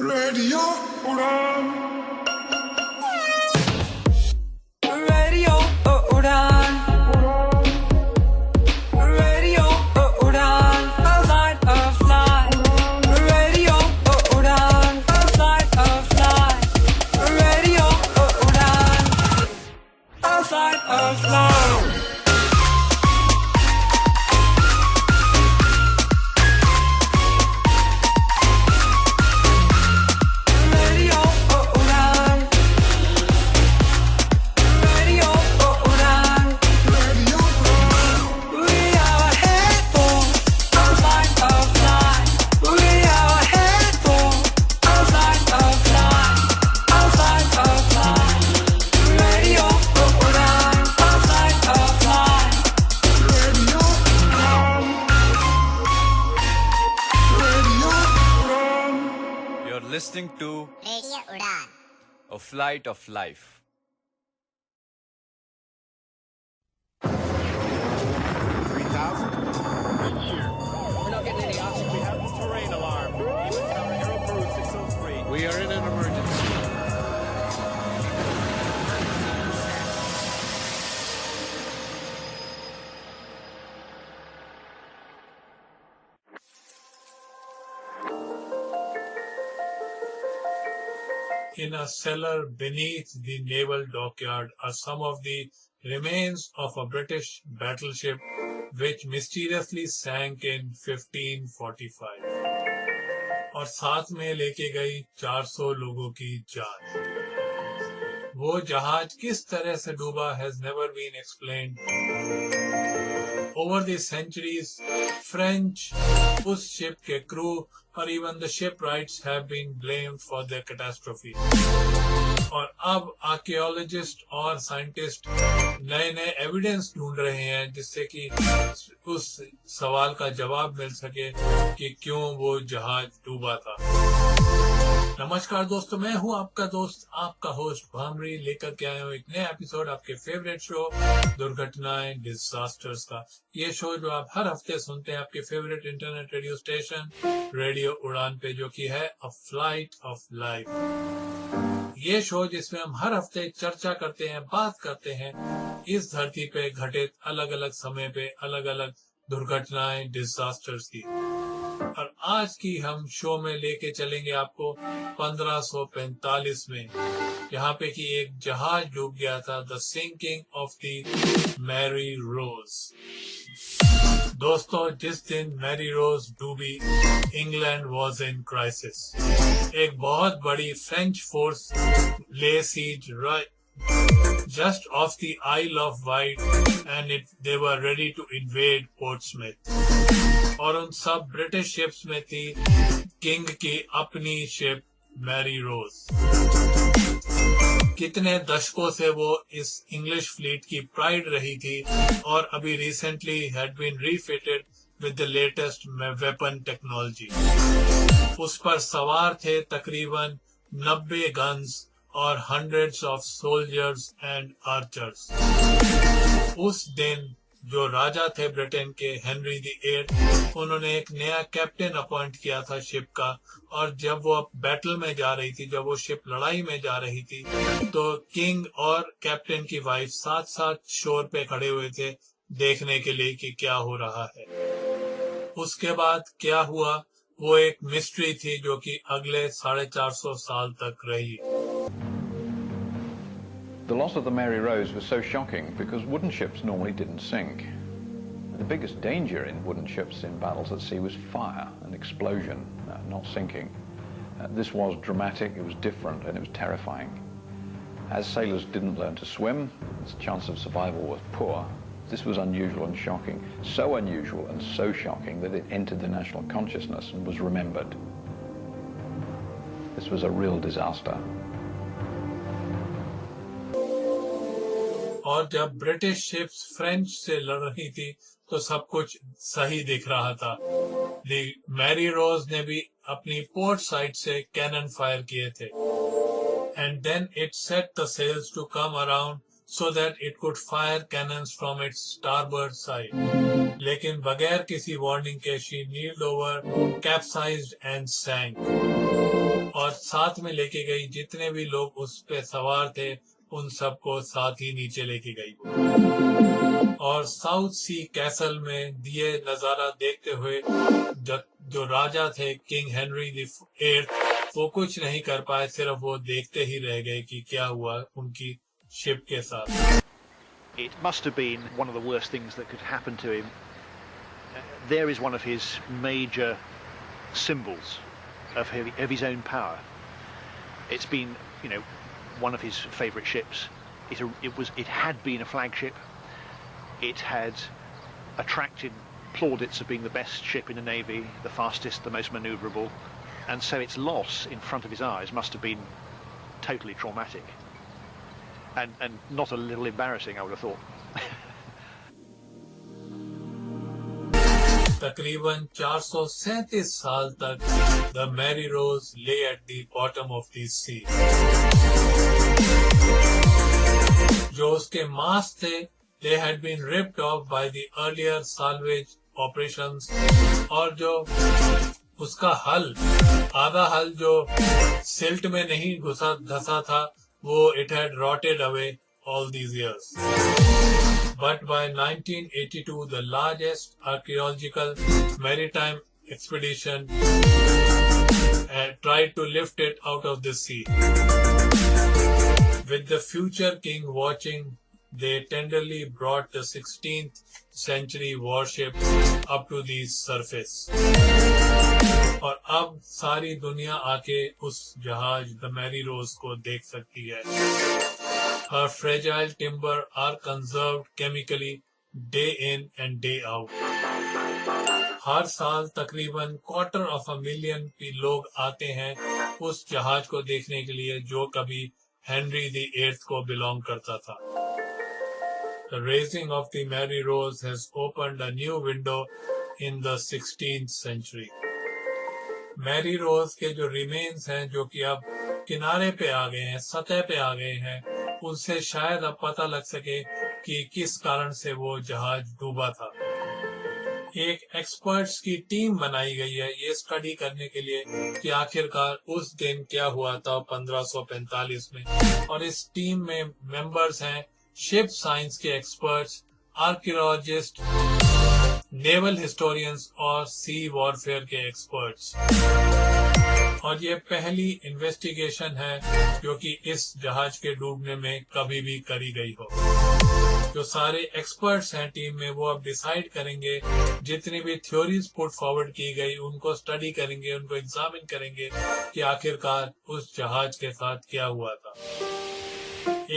Radio Udan. Radio Udan. Radio Udan. A flight of light. Radio Udan. A flight of light. Radio Udan. A flight of light. Listening to Radio Udan. A Flight of Life. We're not getting any oxygen. We have the terrain alarm. Aero Crew 603. We are in an emergency. In a cellar beneath the naval dockyard are some of the remains of a British battleship which mysteriously sank in 1545 और साथ में लेके गई 400 लोगों की जान। वो जहाज किस तरह से डूबा has never been explained. Over the centuries, French, उस ship के crew or even the shipwrights have been blamed for their catastrophe. और अब आर्कियोलॉजिस्ट और साइंटिस्ट नए नए एविडेंस ढूंढ रहे हैं जिससे कि उस सवाल का जवाब मिल सके कि क्यों वो जहाज डूबा था। नमस्कार दोस्तों, मैं हूं आपका दोस्त, आपका होस्ट भामरी, लेकर के आया हूं एक नया एपिसोड आपके फेवरेट शो दुर्घटनाएं डिजास्टर्स का। ये शो जो आप हर हफ्ते सुनते हैं आपके favourite internet radio station radio उड़ान पे, जो कि है अ फ्लाइट ऑफ लाइफ। ये शो जिसमें हम हर हफ्ते चर्चा करते हैं, बात करते हैं इस धरती पे घटित अलग अलग समय पे अलग अलग दुर्घटनाएं डिजास्टर्स की। और आज की हम शो में लेके चलेंगे आपको 1545 में, यहाँ पे कि एक जहाज डूब गया था, the sinking of the Mary Rose. दोस्तों, जिस दिन मैरी रोज डूबी, इंग्लैंड वाज इन क्राइसिस। एक बहुत बड़ी फ्रेंच फोर्स ले seize just off the Isle of Wight and they were ready to invade Portsmouth. और उन सब ब्रिटिश शिप्स में थी किंग की अपनी शिप मैरी रोज। कितने दशकों से वो इस इंग्लिश फ्लीट की प्राइड रही थी और अभी recently had been refitted with the latest weapon technology. उस पर सवार थे तकरीबन 90 गन्स और hundreds of soldiers and archers। उस दिन जो राजा थे ब्रिटेन के हेनरी VIII, उन्होंने एक नया कैप्टन अपॉइंट किया था शिप का, और जब वो बैटल में जा रही थी, जब वो शिप लड़ाई में जा रही थी, तो किंग और कैप्टन की वाइफ साथ साथ शोर पे खड़े हुए थे देखने के लिए कि क्या हो रहा है। उसके बाद क्या हुआ वो एक मिस्ट्री थी जो कि अगले 450 साल तक रही। The loss of the Mary Rose was so shocking because wooden ships normally didn't sink. The biggest danger in wooden ships in battles at sea was fire and explosion, not sinking. This was dramatic, it was different, and it was terrifying. As sailors didn't learn to swim, the chance of survival was poor. This was unusual and shocking, so unusual and so shocking that it entered the national consciousness and was remembered. This was a real disaster. और जब British ships French से लड़ रही थी तो सब कुछ सही दिख रहा था। मैरी रोज ने भी अपनी पोर्ट साइड से कैनन फायर किए थे। And then it set the sails to come around so that it could fire cannons from its starboard side. लेकिन बगैर किसी वार्निंग के she kneeled over, capsized and sank. और साथ में लेके गई, जितने भी लोग उस पे सवार थे उन सबको साथ ही नीचे लेके गई। और साउथ सी कैसल में दिए नजारा देखते हुए जो राजा थे किंग हेनरी द 8th, वो कुछ नहीं कर पाए, सिर्फ वो देखते ही रह गए कि क्या हुआ उनकी शिप के साथ। It must have been one of the worst things that could happen to him. There is one of his major symbols of his own power. It's been, one of his favourite ships. It had been a flagship. It had attracted plaudits of being the best ship in the Navy, the fastest, the most manoeuvrable, and so its loss in front of his eyes must have been totally traumatic. And not a little embarrassing, I would have thought. तकरीबन 437 साल तक the Mary Rose lay at the bottom of the sea. जो उसके मास्ट थे, they had been ripped off by the earlier salvage operations, और जो उसका हल, आधा हल जो सिल्ट में नहीं धसा था, वो it had rotted away all these years. But by 1982, the largest archaeological maritime expedition tried to lift it out of the sea. With the future king watching, they tenderly brought the 16th century warship up to the surface. और अब सारी दुनिया आके उस जहाज the Mary रोज को देख सकती है। Her fragile timber are conserved chemically day in and day out. हर साल तकरीबन 250,000 लोग आते हैं उस जहाज को देखने के लिए जो कभी हेनरी द 8th को बिलोंग करता था। The raising of the Mary Rose has opened a new window in the 16th century. Mary Rose के जो रिमेन्स हैं, जो कि अब किनारे पे आ गए हैं, सतह पे आ गए हैं, उनसे शायद अब पता लग सके कि किस कारण से वो जहाज डूबा था। एक एक्सपर्ट्स की टीम बनाई गई है ये स्टडी करने के लिए कि आखिरकार उस दिन क्या हुआ था 1545 में, और इस टीम में मेंबर्स हैं शिप साइंस के एक्सपर्ट्स, आर्कियोलॉजिस्ट, नेवल हिस्टोरियंस और सी वॉरफेयर के एक्सपर्ट्स। और ये पहली इन्वेस्टिगेशन है जो कि इस जहाज के डूबने में कभी भी करी गई हो। जो सारे एक्सपर्ट्स हैं टीम में, वो अब डिसाइड करेंगे, जितनी भी थ्योरीज पुट फॉरवर्ड की गई उनको स्टडी करेंगे, उनको एग्जामिन करेंगे कि आखिरकार उस जहाज के साथ क्या हुआ था।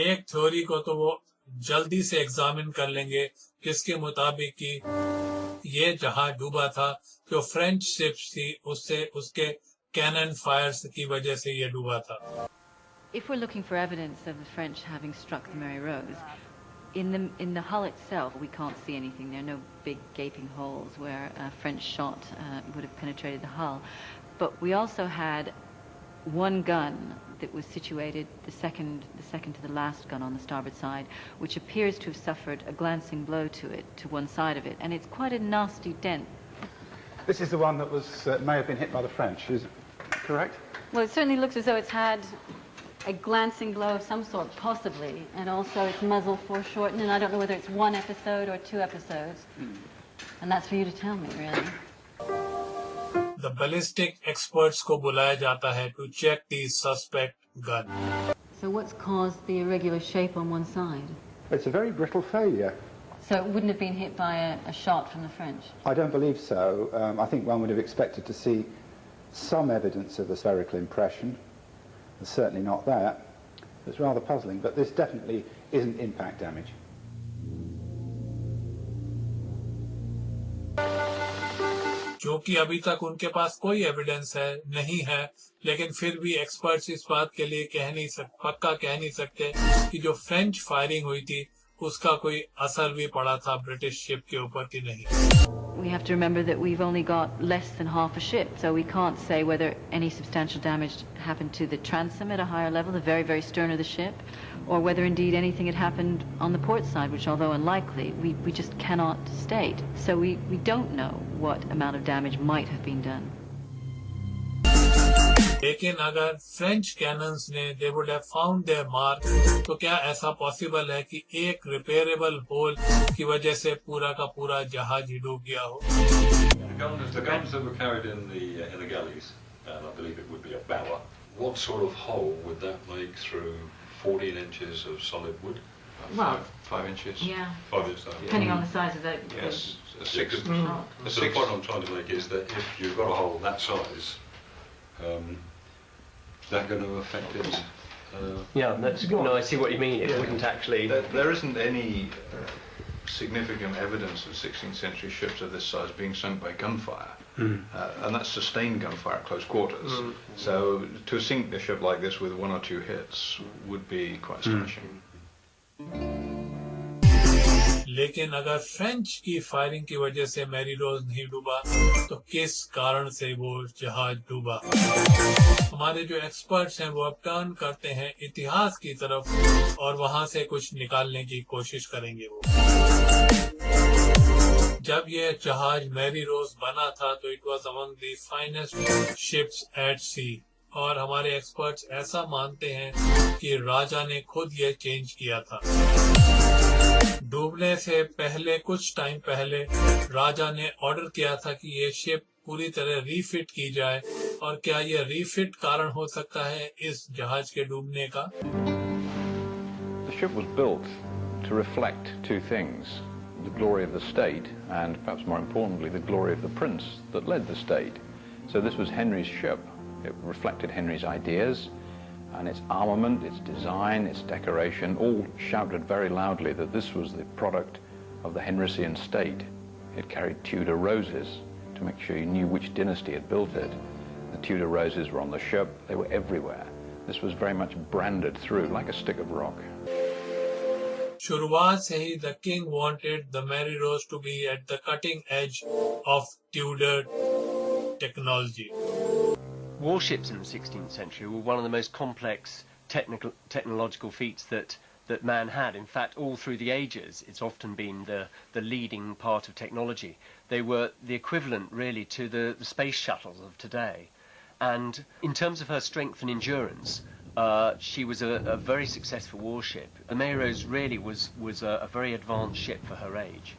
एक थ्योरी को तो वो जल्दी से एग्जामिन कर लेंगे जिसके मुताबिक कि ये जहाज डूबा था, जो फ्रेंच शिप्स थी उससे उसके कैनन फायर्स की वजह से ये डूबा था। If we're looking for evidence of the French having struck the Mary Rose, in the hull itself we can't see anything. There are no big gaping holes where a French shot would have penetrated the hull. But we also had one gun that was situated, the second to the last gun on the starboard side, which appears to have suffered a glancing blow to one side of it, and it's quite a nasty dent. This is the one that may have been hit by the French, is it correct? Well, it certainly looks as though it's had a glancing blow of some sort, possibly, and also its muzzle foreshortened, and I don't know whether it's one episode or two episodes. And that's for you to tell me, really. The ballistic experts को बुलाया जाता है to check the suspect gun. So what's caused the irregular shape on one side? It's a very brittle failure. So it wouldn't have been hit by a shot from the French? I don't believe so. I think one would have expected to see some evidence of a spherical impression. There's certainly not that. It's rather puzzling, but this definitely isn't impact damage. जो कि अभी तक उनके पास कोई evidence नहीं है, लेकिन फिर भी एक्सपर्ट्स इस बात के लिए पक्का कह नहीं सकते कि जो फ्रेंच फायरिंग हुई थी उसका कोई असर भी पड़ा था ब्रिटिश शिप के ऊपर कि नहीं। We have to remember that we've only got less than half a ship, so we can't say whether any substantial damage happened to the transom at a higher level, the very, very stern of the ship, or whether indeed anything had happened on the port side, which, although unlikely, we just cannot state. So we don't know what amount of damage might have been done. लेकिन अगर French cannons ने they would have found their mark, तो क्या ऐसा possible है कि एक repairable whole की वजह से पूरा का पूरा जहाज ही डूब गया हो? The guns that were carried in the galleys, and I believe it would be a bower. What sort of hole would that make through 14 inches of solid wood? Well, 5 inches. Yeah, 5 inches. depending on the size of the Yes, a So six. shot. So the point I'm trying to make is that if you've got a hole that size, is that going to affect it? Yeah, that's no. I see what you mean. It wouldn't actually. There isn't any significant evidence of 16th century ships of this size being sunk by gunfire, and that's sustained gunfire at close quarters. So to sink a ship like this with 1 or 2 hits would be quite astonishing. लेकिन अगर French की firing की वजह से Mary रोज नहीं डूबा, तो किस कारण से वो जहाज डूबा? हमारे जो एक्सपर्ट्स हैं वो अब टर्न करते हैं इतिहास की तरफ और वहां से कुछ निकालने की कोशिश करेंगे। वो जब ये जहाज मैरी रोज बना था तो it was among the finest ships at sea, और हमारे एक्सपर्ट्स ऐसा मानते हैं कि राजा ने खुद ये चेंज किया था। डूबने से पहले कुछ टाइम पहले राजा ने ऑर्डर किया था कि ये शिप पूरी तरह रीफिट की जाए, और क्या ये रीफिट कारण हो सकता है इस जहाज के डूबने का? The ship was built to reflect two things: the glory of the state and, perhaps more importantly, the glory of the prince that led the state. So this was Henry's ship. It reflected Henry's ideas, and its armament, its design, its decoration all shouted very loudly that this was the product of the Henrysian state. It carried Tudor roses to make sure you knew which dynasty had built it. The Tudor roses were on the ship. They were everywhere. This was very much branded through like a stick of rock. शुरुआत से ही the king wanted the Mary Rose to be at the cutting edge of Tudor technology. Warships in the 16th century were one of the most complex technological feats that man had. In fact, all through the ages, it's often been the leading part of technology. They were the equivalent, really, to the space shuttles of today. And in terms of her strength and endurance, she was a very successful warship. The Mary Rose really was a very advanced ship for her age.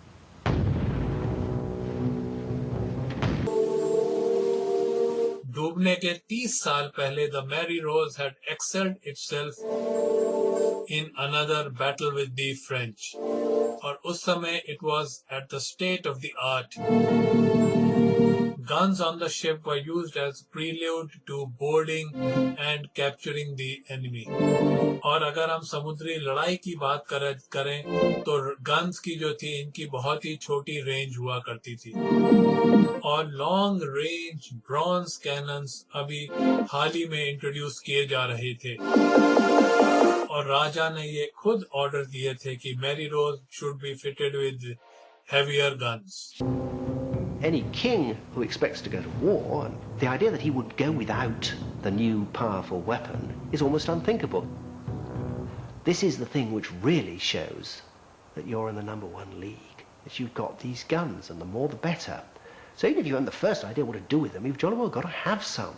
डूबने के 30 साल पहले the Mary Rose had excelled itself in another battle with the French, और उस समय it was at the state of the art. Guns on the ship were used as prelude to boarding and capturing the enemy. और अगर हम समुद्री लड़ाई की बात करें तो गन्स की जो थी इनकी बहुत ही छोटी रेंज हुआ करती थी, और लॉन्ग रेंज ब्रॉन्ज कैनन्स अभी हाल ही में इंट्रोड्यूस किए जा रहे थे, और राजा ने ये खुद ऑर्डर दिए थे कि Mary Rose should be fitted with heavier guns. Any king who expects to go to war, the idea that he would go without the new powerful weapon is almost unthinkable. This is the thing which really shows that you're in the #1 league, that you've got these guns, and the more the better. So even if you haven't the first idea what to do with them, you've jolly well got to have some.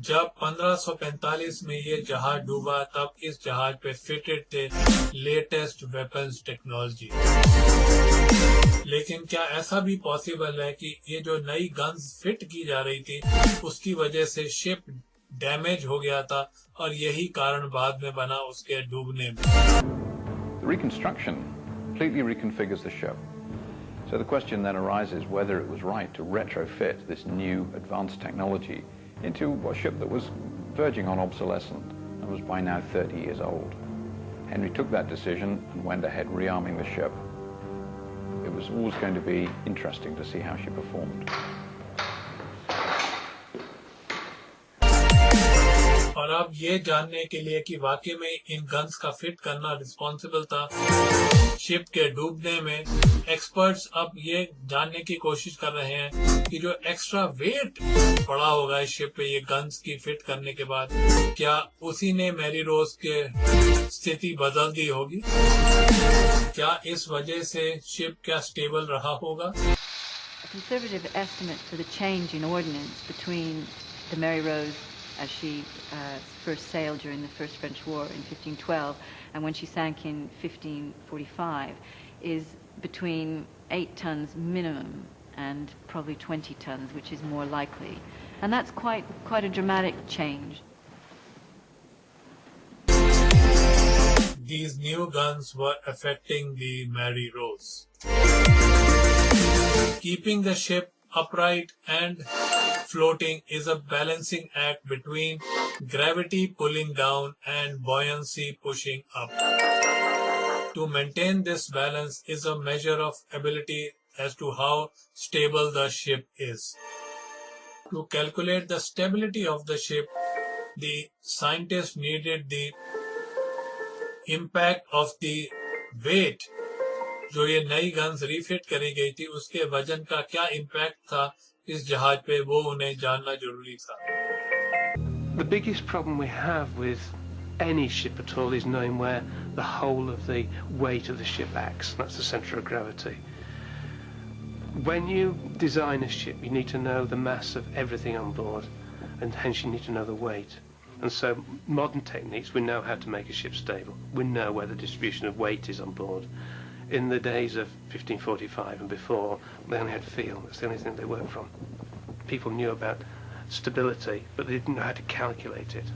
जब 1545 में ये जहाज डूबा तब इस जहाज पे fitted थे लेटेस्ट वेपन्स टेक्नोलॉजी। लेकिन क्या ऐसा भी पॉसिबल है कि ये जो नई गन्स फिट की जा रही थी उसकी वजह से शिप डैमेज हो गया था और यही कारण बाद में बना उसके डूबने में? The reconstruction completely reconfigures the ship. So the question then arises whether it was right to retrofit this new advanced technology into a ship that was verging on obsolescence and was by now 30 years old. Henry took that decision and went ahead rearming the ship. It was always going to be interesting to see how she performed. और अब ये जानने के लिए कि वाकई में इन guns का फिट करना रिस्पॉन्सिबल था शिप के डूबने में, एक्सपर्ट्स अब ये जानने की कोशिश कर रहे हैं कि जो एक्स्ट्रा वेट पड़ा होगा इस शिप पे ये गन्स की फिट करने के बाद, क्या उसी ने मैरी रोज के स्थिति बदल दी होगी? क्या इस वजह से शिप क्या स्टेबल रहा होगा? I conservative estimate for the change in ordnance between the Mary Rose as she first sailed during the First French War in 1512 and when she sank in 1545 is between 8 tons minimum and probably 20 tons, which is more likely. And that's quite a dramatic change. These new guns were affecting the Mary Rose. Keeping the ship upright and floating is a balancing act between gravity pulling down and buoyancy pushing up. To maintain this balance is a measure of ability as to how stable the ship is. To calculate the stability of the ship, the scientists needed the impact of the weight. जो ये नई guns refit करी गई थी उसके वजन का क्या इम्पैक्ट था इस जहाज पे, वो उन्हें जानना जरूरी था. The biggest problem we have with any ship at all is knowing where the whole of the weight of the ship acts. That's the centre of gravity. When you design a ship, you need to know the mass of everything on board, and hence you need to know the weight. And so modern techniques, we know how to make a ship stable. We know where the distribution of weight is on board. In the days of 1545 and before, they only had feel. That's the only thing they worked from. People knew about stability, but they didn't know how to calculate it.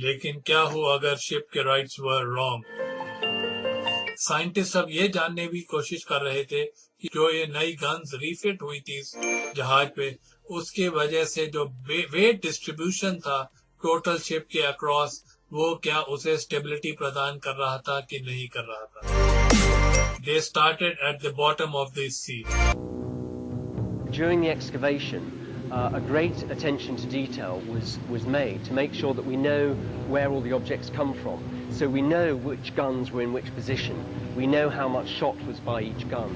लेकिन क्या हो अगर ship के rights were wrong? Scientist अब ये जानने की कोशिश कर रहे थे कि जो ये नई गन्स रिफिट हुई थी जहाज पे, उसके वजह से जो वेट डिस्ट्रीब्यूशन था टोटल शिप के अक्रॉस, वो क्या उसे स्टेबिलिटी प्रदान कर रहा था कि नहीं कर रहा था. They started at the bottom of the sea. During the excavation, a great attention to detail was made to make sure that we know where all the objects come from. So we know which guns were in which position. We know how much shot was by each gun.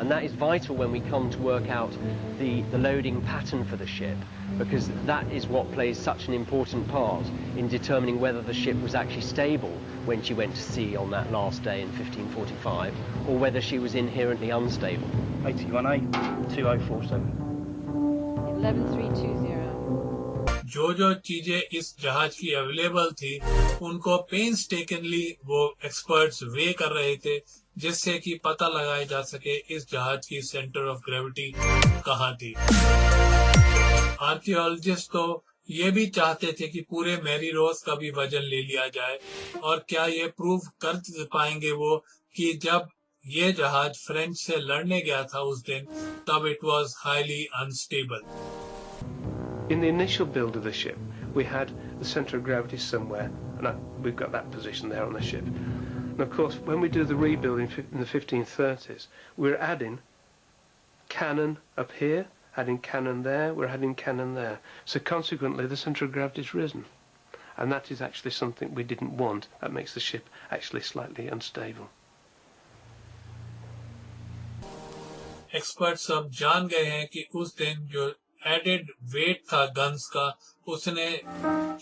And that is vital when we come to work out the loading pattern for the ship, because that is what plays such an important part in determining whether the ship was actually stable when she went to sea on that last day in 1545, or whether she was inherently unstable. 81A 2047. 11320. जो चीजें इस जहाज की available थी उनको पेन्सटेकनली वो experts वे कर रहे थे जिससे कि पता लगाया जा सके इस जहाज की सेंटर ऑफ ग्रेविटी कहाँ थी. आर्कियोलॉजिस्ट तो ये भी चाहते थे कि पूरे मैरी रोज का भी वजन ले लिया जाए, और क्या ये प्रूव कर पाएंगे वो कि जब ये जहाज फ्रेंच से लड़ने गया था उस दिन, तब it was highly unstable. In the initial build of the ship, we had the centre of gravity somewhere, and we've got that position there on the ship. And of course, when we do the rebuild in the 1530s, we're adding cannon up here, adding cannon there, we're adding cannon there. So consequently, the centre of gravity has risen. And that is actually something we didn't want. That makes the ship actually slightly unstable. Experts अब जान गए हैं कि उस दिन जो added wait था guns का, उसने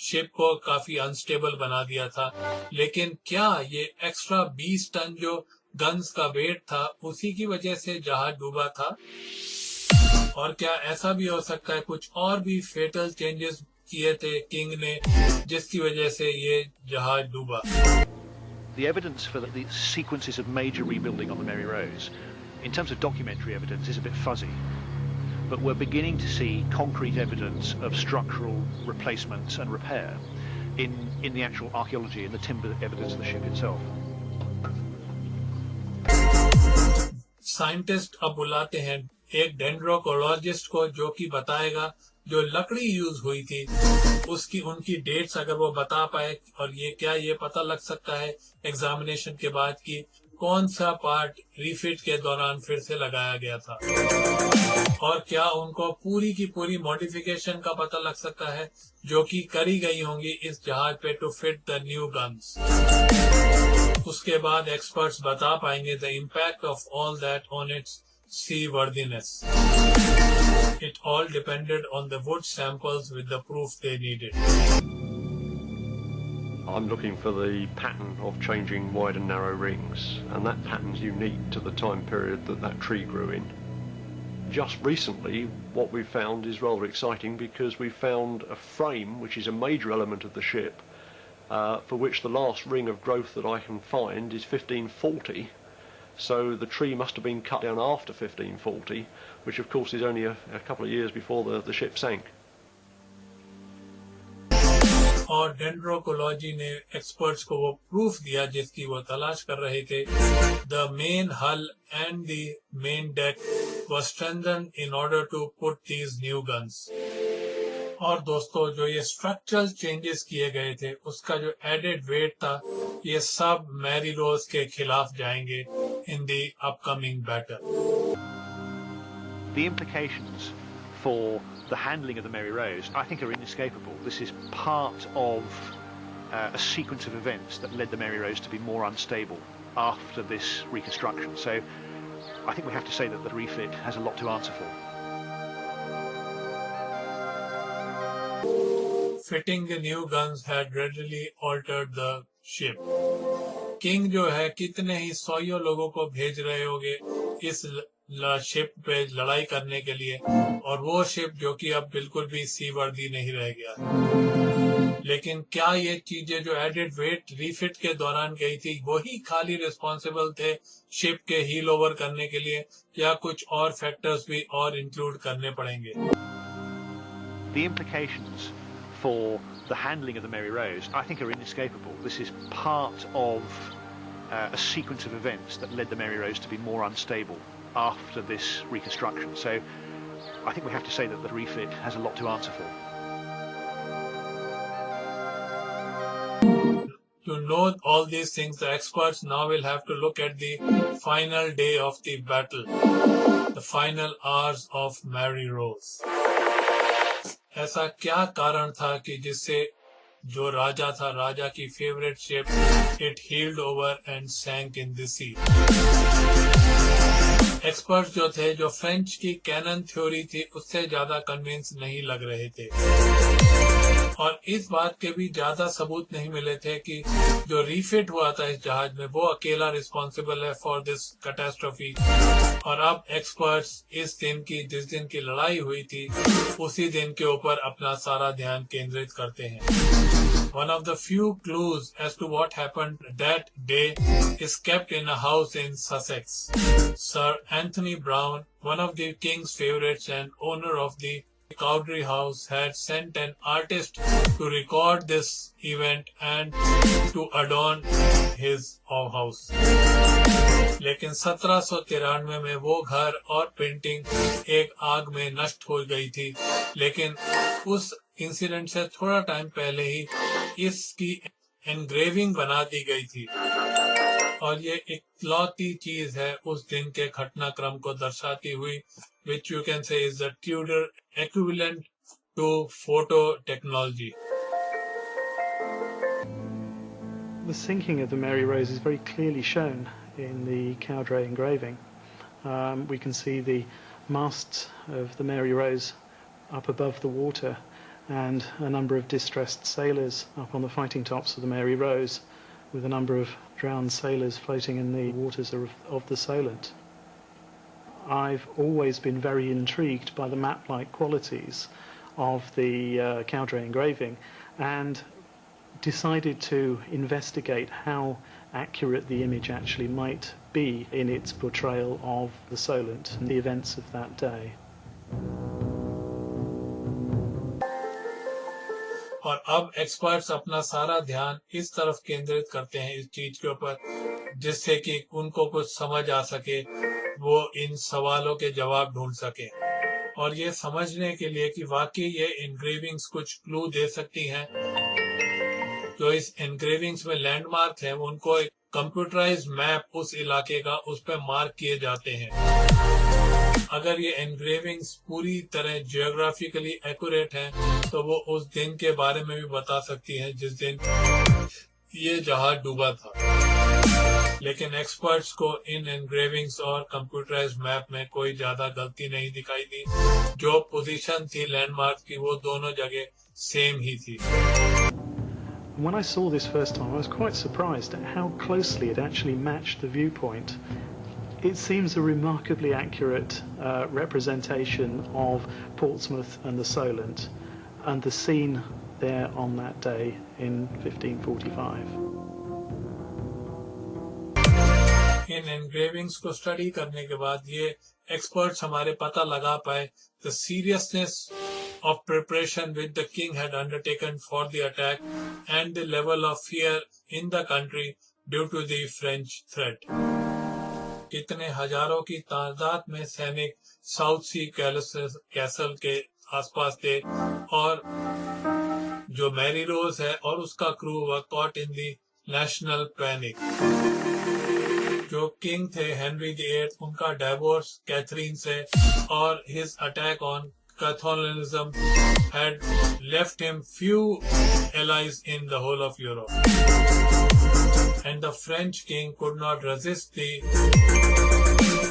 शिप को काफी अनस्टेबल बना दिया था. लेकिन क्या ये एक्स्ट्रा 20 टन जो गन्स का वेट था उसी की वजह से जहाज डूबा था? और क्या ऐसा भी हो सकता है कुछ और भी फेटल चेंजेस किए थे किंग ने जिसकी वजह से ये जहाज डूबा? The evidence for the sequences of major rebuilding on the Mary Rose, in terms of documentary evidence, is a bit fuzzy. But we're beginning to see concrete evidence of structural replacements and repair in the actual archaeology and the timber evidence of the ship itself. Scientist अब बुलाते हैं एक डेंड्रोकोलॉजिस्ट को जो कि बताएगा जो लकड़ी यूज हुई थी उसकी उनकी डेट्स अगर वो बता पाए, और ये क्या ये पता लग सकता है एग्जामिनेशन के बाद कि कौन सा पार्ट रिफिट के दौरान फिर से लगाया गया था, और क्या उनको पूरी की पूरी मॉडिफिकेशन का पता लग सकता है जो कि करी गई होंगी इस जहाज पे to fit the new guns. उसके बाद एक्सपर्ट्स बता पाएंगे the impact of all that on its seaworthiness. It all depended on the wood samples with the proof they needed. I'm looking for the pattern of changing wide and narrow rings, and that pattern's unique to the time period that that tree grew in. Just recently, what we've found is rather exciting, because we found a frame which is a major element of the ship, for which the last ring of growth that I can find is 1540. So the tree must have been cut down after 1540, which of course is only a couple of years before the ship sank. और डेंड्रोकोलॉजी ने experts को वो proof दिया जिसकी वो तलाश कर रहे थे. The main hull and the main deck was strengthened in order to put these new guns. और दोस्तों, जो ये स्ट्रक्चरल चेंजेस किए गए थे, उसका जो एडेड वेट था, ये सब मैरी रोज के खिलाफ जाएंगे in the upcoming battle. The implications for the handling of the Mary Rose, I think, are inescapable. This is part of a sequence of events that led the Mary Rose to be more unstable after this reconstruction. So I think we have to say that the refit has a lot to answer for. Fitting the new guns had readily altered the ship. King जो है कितने ही सौयों लोगों को भेज रहे होंगे इस ship पे लड़ाई करने के लिए, और वो शिप जो कि अब बिल्कुल भी सीवर्दी नहीं रह गया. लेकिन क्या ये चीजें जो एडेड वेट रीफिट के दौरान गई थी वही खाली रिस्पॉन्सिबल थे शिप के हील ओवर करने के लिए, या कुछ और फैक्टर्स भी और इंक्लूड करने पड़ेंगे? The implications for the handling of the Mary Rose, I think, are inescapable. This is part of a sequence of events that led the Mary Rose to be more unstable after this reconstruction. So I think we have to say that the refit has a lot to answer for. To know all these things, the experts now will have to look at the final day of the battle, the final hours of Mary Rose. ऐसा क्या कारण था कि जिससे जो राजा था, राजा की favourite ship, it heeled over and sank in the sea. Experts जो थे, जो फ्रेंच की कैनन थ्योरी थी, उससे ज्यादा कन्विंस नहीं लग रहे थे, और इस बात के भी ज्यादा सबूत नहीं मिले थे कि जो रीफिट हुआ था इस जहाज में, वो अकेला रिस्पॉन्सिबल है फॉर दिस कैटास्ट्रोफी. और अब एक्सपर्ट्स इस दिन की, जिस दिन की लड़ाई हुई थी, उसी दिन के ऊपर अपना सारा ध्यान केंद्रित करते हैं. One of the few clues as to what happened that day is kept in a house in Sussex. Sir Anthony Brown, one of the king's favorites and owner of the Cowdray House, had sent an artist to record this event and to adorn his house. लेकिन 1793 में वो घर और painting एक आग में नष्ट हो गई थी. लेकिन उस इंसिडेंट से थोड़ा टाइम पहले ही इसकी एनग्रेविंग बना दी गई थी, और ये इकलौती चीज है उस दिन के घटनाक्रम को दर्शाती हुई, which you can say is the Tudor equivalent to photo technology. The sinking of the Mary Rose is very clearly shown in the Cowdray engraving. We can see the masts of the Mary Rose up above the water, and a number of distressed sailors up on the fighting tops of the Mary Rose, with a number of drowned sailors floating in the waters of the Solent. I've always been very intrigued by the map-like qualities of the Cowdray engraving, and decided to investigate how accurate the image actually might be in its portrayal of the Solent and the events of that day. और अब experts अपना सारा ध्यान इस तरफ केंद्रित करते हैं इस चीज के ऊपर, जिससे कि उनको कुछ समझ आ सके, वो इन सवालों के जवाब ढूंढ सके, और ये समझने के लिए कि वाकई ये एनग्रेविंग्स कुछ क्लू दे सकती हैं. जो इस एनग्रेविंग्स में लैंडमार्क है, उनको एक कंप्यूटराइज्ड मैप उस इलाके का उस पर मार्क किए जाते हैं. अगर ये एनग्रेविंग्स पूरी तरह जियोग्राफिकली एक्यूरेट हैं, तो वो उस दिन के बारे में भी बता सकती हैं जिस दिन ये जहाज डूबा था. लेकिन एक्सपर्ट्स को इन एनग्रेविंग्स और कंप्यूटराइज्ड मैप में कोई ज्यादा गलती नहीं दिखाई दी. जो पोजीशन थी लैंडमार्क की, वो दोनों जगह सेम ही थी. When I saw this first time, I was quite surprised at how closely it actually matched the viewpoint. It seems a remarkably accurate representation of Portsmouth and the Solent and the scene there on that day in 1545. In engravings को study करने के बाद ये experts हमारे पता लगा पाए the seriousness of preparation which the king had undertaken for the attack and the level of fear in the country due to the French threat. कितने हजारों की तादाद में सैनिक साउथ सी कैसल के आसपास थे और जो मैरी रोज है और उसका crew were caught in the national panic. जो किंग थे हेनरी VIII, उनका डाइवोर्स कैथरीन से और his attack on Catholicism had left him few allies in the whole of Europe, and the French king could not resist the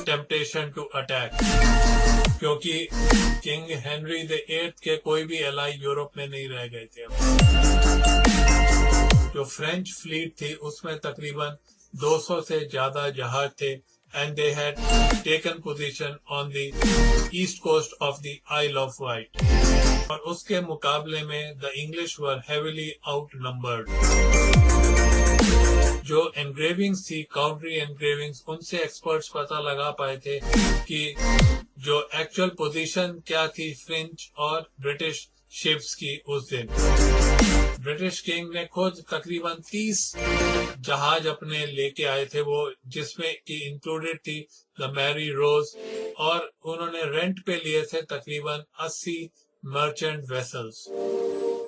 temptation to attack, क्योंकि king Henry VIII के कोई भी ally Europe में नहीं रह गए थे. जो फ्रेंच फ्लीट थी उसमें तकरीबन 200 से ज्यादा जहाज थे, and they had taken position on the east coast of the Isle of Wight. और उसके मुकाबले में the English were heavily outnumbered. जो engravings थी, country engravings, उनसे एक्सपर्ट्स पता लगा पाए थे कि जो एक्चुअल पोजीशन क्या थी फ्रेंच और ब्रिटिश शिप्स की उस दिन. ब्रिटिश किंग ने खुद तकरीबन 30 जहाज अपने लेके आए थे, वो जिसमें कि इंक्लूडेड थी द मैरी रोज, और उन्होंने रेंट पे लिए थे तकरीबन 80 मर्चेंट वेसल्स.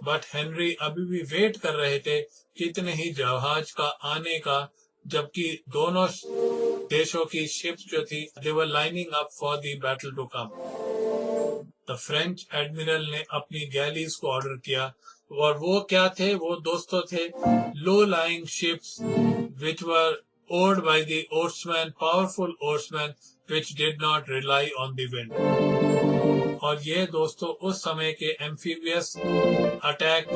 बट हेनरी अभी भी वेट कर रहे थे कितने ही जहाज का आने का, जबकि दोनों देशों की शिप्स जो थी they were lining up for the battle to come. The French admiral ने अपनी गैलीज को ऑर्डर किया, और वो क्या थे, वो दोस्तों थे low lying ships which were oared by the oarsmen, powerful oarsmen which did not rely on the wind. और ये दोस्तों उस समय के एम्फीबियस अटैक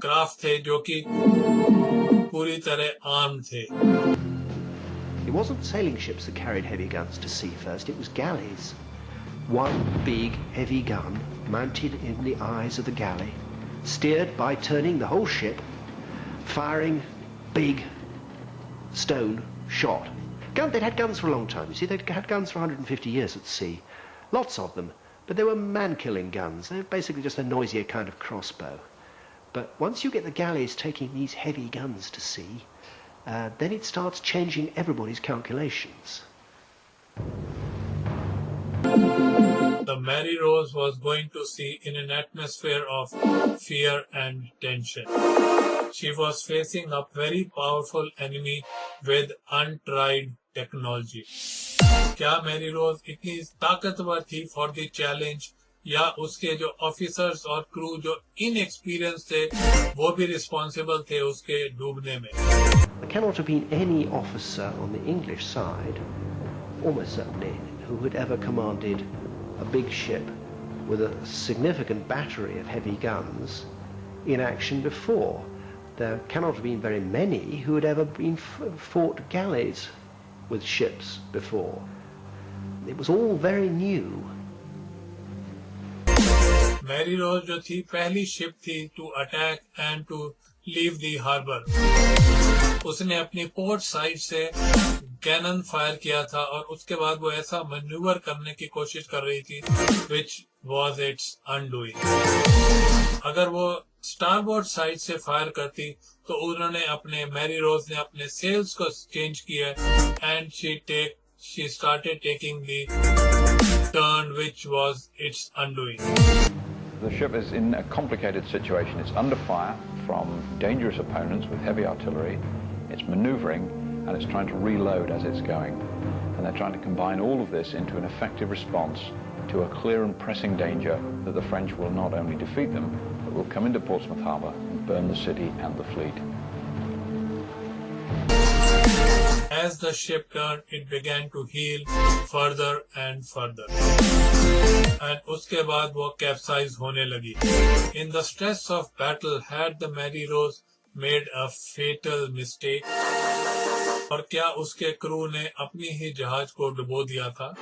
क्राफ्ट थे जो कि पूरी तरह आर्म थे. It wasn't sailing ships that carried heavy guns to sea first, it was galleys. One big, heavy gun mounted in the eyes of the galley, steered by turning the whole ship, firing big stone shot. They'd had guns for a long time. You see, they'd had guns for 150 years at sea. Lots of them. But they were man-killing guns. They were basically just a noisier kind of crossbow. But once you get the galleys taking these heavy guns to sea, then it starts changing everybody's calculations. The Mary Rose was going to sea in an atmosphere of fear and tension. She was facing a very powerful enemy with untried technology. क्या Mary रोज इतनी ताकतवर थी for the challenge, या उसके जो officers और crew जो inexperience थे वो भी रिस्पॉन्सिबल थे उसके डूबने में? There cannot have been any officer on the English side, almost certainly, who had ever commanded a big ship with a significant battery of heavy guns in action before. There cannot have been very many who had ever been fought galleys with ships before. It was all very new. Mary Rose जो थी पहली ship थी to attack and to leave the harbour. उसने अपनी port side से cannon fire किया था और उसके बाद वो ऐसा मैन्यूवर करने की कोशिश कर रही थी which was its undoing. अगर वो स्टारबोर्ड साइड से फायर करती तो उन्होंने अपने मैरी रोज ने अपने सेल्स को चेंज किया and she started taking the turn which was its undoing. The ship is in a complicated situation. It's under fire from dangerous opponents with heavy artillery. It's maneuvering and it's trying to reload as it's going. And they're trying to combine all of this into an effective response to a clear and pressing danger that the French will not only defeat them, but will come into Portsmouth Harbour and burn the city and the fleet. As the ship turned, it began to heel further and further. And उसके बाद वो capsize होने लगी. In the stress of battle, had the Mary Rose made a fatal mistake? और क्या उसके crew ने अपनी ही जहाज को डुबो दिया था?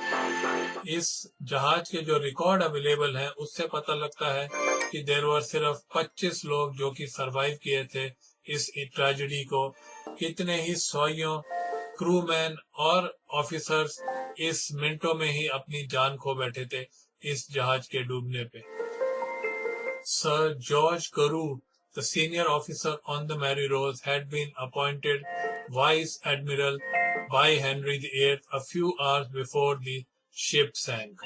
इस जहाज के जो रिकॉर्ड अवेलेबल हैं उससे पता लगता है कि देर वर सिर्फ 25 लोग जो कि सरवाइव किए थे इस ट्रेजेडी को। कितने ही सौयों क्रू मैन और ऑफिसर्स इस मिनटों में ही अपनी जान खो बैठे थे इस जहाज के डूबने पे। सर जॉर्ज करू, the senior officer on the Mary Rose, had been appointed Vice Admiral by Henry VIII a few hours before the ship sank.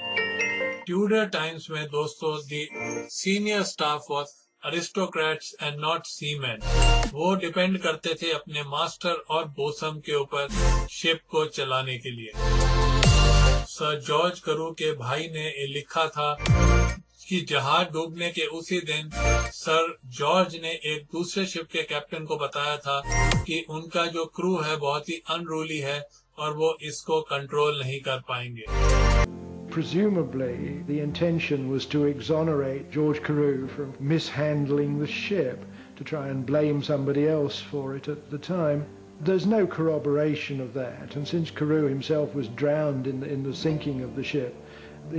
Tudor times में दोस्तों the senior staff was aristocrats and not seamen. वो depend करते थे अपने master और बोसम के ऊपर ship को चलाने के लिए। सर जॉर्ज करू के भाई ने लिखा था कि जहाज डूबने के उसी दिन सर जॉर्ज ने एक दूसरे शिप के कैप्टन को बताया था कि उनका जो क्रू है बहुत ही अनरूली है और वो इसको कंट्रोल नहीं कर पाएंगे। Presumably, the intention was to exonerate George Carew from mishandling the ship, to try and blame somebody else for it at the time. There's no corroboration of that, and since Carew himself was drowned in the sinking of the ship,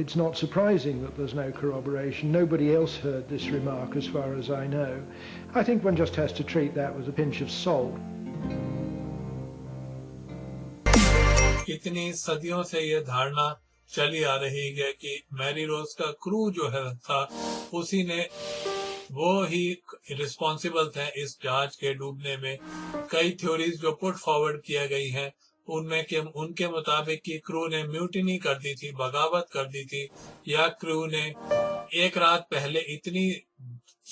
it's not surprising that there's no corroboration. Nobody else heard this remark as far as I know. I think one just has to treat that with a pinch of salt. कितनी सदियों से ये धारणा चली आ रही है कि Mary रोज का क्रू जो है था उसी ने वो ही रिस्पॉन्सिबल थे इस जहाज के डूबने में। कई थ्योरीज जो पुट फॉरवर्ड किया गई हैं उनमें के उनके मुताबिक कि क्रू ने म्यूटिनी कर दी थी, बगावत कर दी थी, या क्रू ने एक रात पहले इतनी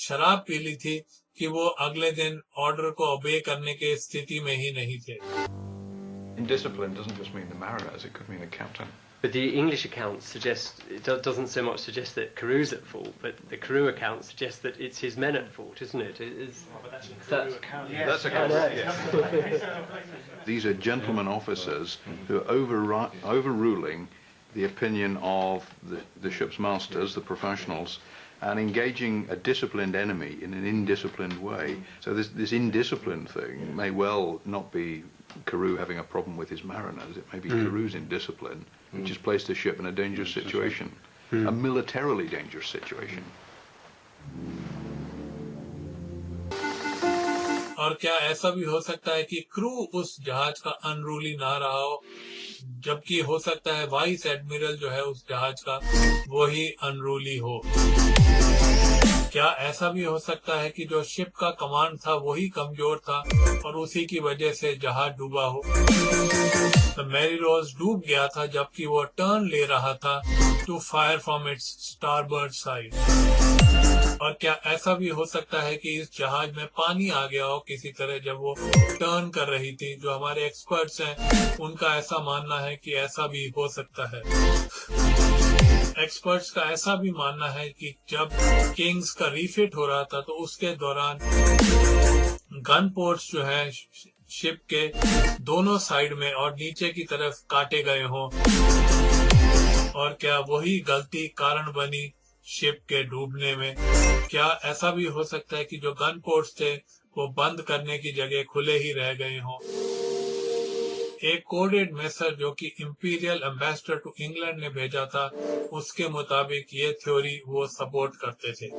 शराब पी ली थी कि वो अगले दिन ऑर्डर को ओबे करने के स्थिति में ही नहीं थे। Indiscipline doesn't just mean the mariners, it could mean the captain. But the English account suggests, doesn't so much suggest that Carew's at fault, but the Carew account suggests that it's his men at fault, isn't it? That's a Carew account. These are gentlemen officers who are overruling the opinion of the ship's masters, the professionals, and engaging a disciplined enemy in an indisciplined way. So this indisciplined thing may well not be Carew having a problem with his mariners. It may be Carew's indiscipline, which has placed the ship in a dangerous situation, a militarily dangerous situation. और क्या ऐसा भी हो सकता है कि crew उस जहाज का अनरूली ना रहा हो, जबकि हो सकता है वाइस एडमिरल जो है उस जहाज का वो ही अनरूली हो? क्या ऐसा भी हो सकता है कि जो शिप का कमांड था वही कमजोर था और उसी की वजह से जहाज डूबा हो? तो मैरी रोज डूब गया था जबकि वो टर्न ले रहा था to fire from its starboard side. और क्या ऐसा भी हो सकता है कि इस जहाज में पानी आ गया हो किसी तरह जब वो टर्न कर रही थी? जो हमारे एक्सपर्ट्स हैं उनका ऐसा मानना है कि ऐसा भी हो सकता है। एक्सपर्ट्स का ऐसा भी मानना है कि जब किंग्स का रीफिट हो रहा था तो उसके दौरान गन पोर्ट्स जो है शिप के दोनों साइड में और नीचे की तरफ काटे गए हों, और क्या वही गलती कारण बनी शिप के डूबने में? क्या ऐसा भी हो सकता है कि जो गन पोर्ट्स थे वो बंद करने की जगह खुले ही रह गए हों? एक कोडेड मैसेज जो कि इंपीरियल एम्बेसडर टू इंग्लैंड ने भेजा था उसके मुताबिक ये थ्योरी वो सपोर्ट करते थे।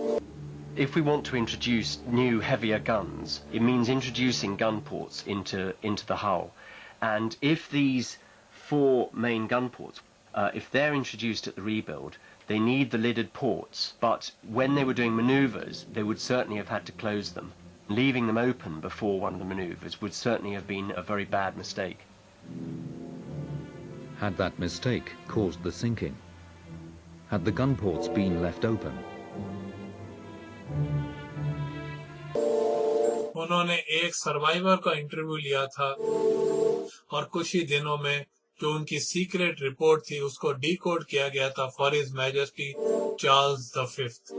If we want to introduce new heavier guns, it means introducing gun ports into the hull. And if these 4 main gun ports, if they're introduced at the rebuild, they need the lidded ports, but when they were doing manoeuvres, they would certainly have had to close them. Leaving them open before one of the manoeuvres would certainly have been a very bad mistake. Had that mistake caused the sinking? Had the gun ports been left open? उन्होंने एक survivor का interview लिया था और कुछ ही दिनों में जो उनकी सीक्रेट रिपोर्ट थी उसको डीकोड किया गया था for his majesty Charles the fifth.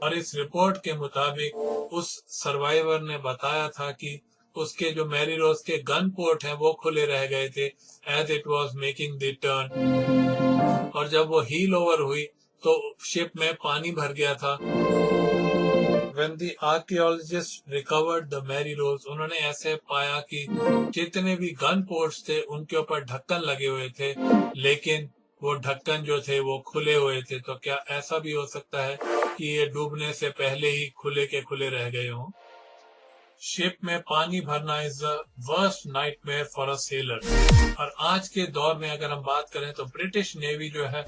और इस रिपोर्ट के मुताबिक उस सर्वाइवर ने बताया था कि उसके जो मैरी रोज के गन पोर्ट हैं वो खुले रह गए थे as it was making the turn, और जब वो हील ओवर हुई तो शिप में पानी भर गया था When the archaeologists recovered the Mary Rose, उन्होंने ऐसे पाया कि जितने भी गन पोर्ट्स थे उनके ऊपर ढक्कन लगे हुए थे, लेकिन वो ढक्कन जो थे वो खुले हुए थे। तो क्या ऐसा भी हो सकता है कि ये डूबने से पहले ही खुले के खुले रह गए हों? शिप में पानी भरना is the worst nightmare for a seller. और आज के दौर में अगर हम बात करें तो ब्रिटिश नेवी जो है